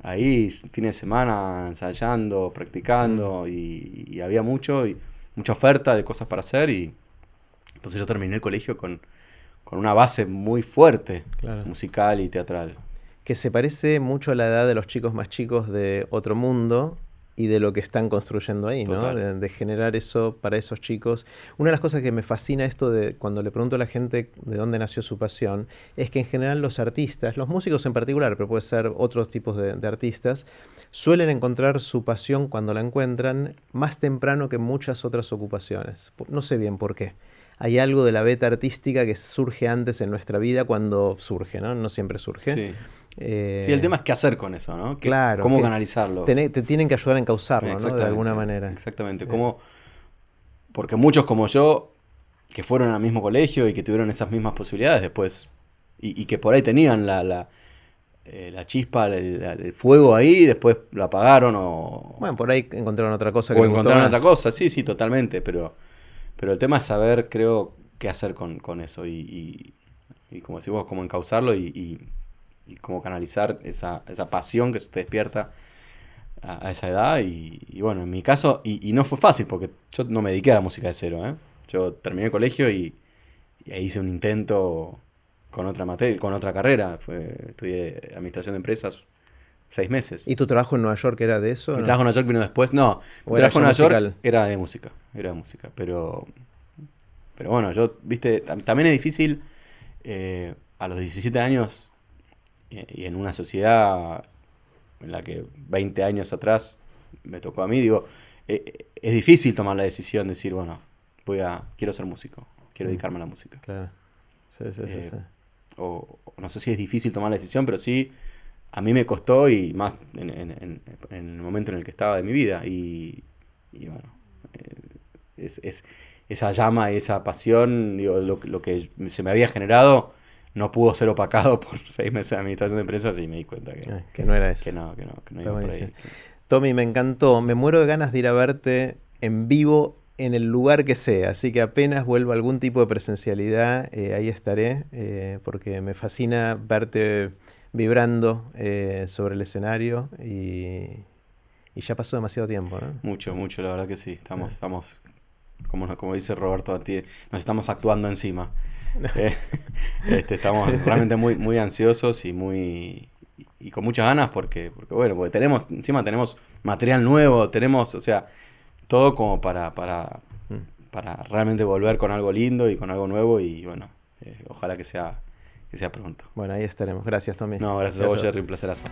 ahí fines de semana ensayando, Mm, practicando, y había mucha oferta de cosas para hacer, y entonces yo terminé el colegio con una base muy fuerte, claro. musical y teatral. Que se parece mucho a la edad de los chicos más chicos de Otro Mundo y de lo que están construyendo ahí, ¿no? Total. De generar eso para esos chicos. Una de las cosas que me fascina esto de cuando le pregunto a la gente de dónde nació su pasión, es que en general los artistas, los músicos en particular, pero puede ser otros tipos de artistas, suelen encontrar su pasión cuando la encuentran más temprano que muchas otras ocupaciones. No sé bien por qué. Hay algo de la beta artística que surge antes en nuestra vida cuando surge, ¿no? No siempre surge. Sí. Sí, el Eh, tema es qué hacer con eso, ¿no? claro, Cómo que canalizarlo. te tienen que ayudar a encauzarlo, ¿no? De alguna Exactamente, manera. exactamente. Eh, Porque muchos como yo, que fueron al mismo colegio y que tuvieron esas mismas posibilidades después, y que por ahí tenían la chispa, el fuego ahí, después lo apagaron bueno, por ahí encontraron otra cosa que o les gustó encontraron otra más. cosa. Sí, sí, totalmente, pero el tema es saber, creo, qué hacer con eso, y como decís vos, cómo encauzarlo, y cómo canalizar esa pasión que se te despierta a esa edad. Y bueno, en mi caso, y no fue fácil, porque yo no me dediqué a la música de cero, ¿eh? Yo terminé el colegio y ahí hice un intento con otra materia, con otra carrera. Estudié administración de empresas 6 meses. ¿Y tu trabajo en Nueva York era de eso o Mi no? trabajo en Nueva York vino después. No, mi ¿O era trabajo ya en Nueva York musical? era de música, pero bueno, viste, también es difícil, a los 17 años, y en una sociedad en la que 20 años atrás me tocó a mí, digo, es difícil tomar la decisión de decir, bueno, quiero ser músico, quiero Mm, dedicarme a la música. claro. Sí, sí, sí, Eh, sí. o no sé si es difícil tomar la decisión, pero sí, a mí me costó, y más en el momento en el que estaba de mi vida. Y bueno, es esa llama, esa pasión, digo, lo que se me había generado no pudo ser opacado por 6 meses de administración de empresas, y me di cuenta Que no era que eso. no, que no Está iba por buenísimo. ahí. Tommy, me encantó. Me muero de ganas de ir a verte en vivo en el lugar que sea. Así que apenas vuelva algún tipo de presencialidad, ahí estaré, porque me fascina verte vibrando sobre el escenario y ya pasó demasiado tiempo, ¿no? Mucho, mucho, la verdad que sí. Eh, Estamos como dice Roberto Antier, nos estamos actuando encima. Eh, estamos realmente muy, muy ansiosos y con muchas ganas, porque bueno, porque encima tenemos material nuevo, tenemos, o sea, todo como mm. para realmente volver con algo lindo y con algo nuevo, y bueno, ojalá que sea pronto. Bueno, ahí estaremos. Gracias, Tommy. No, gracias a vos, Gracias. Jerry, un placerazo.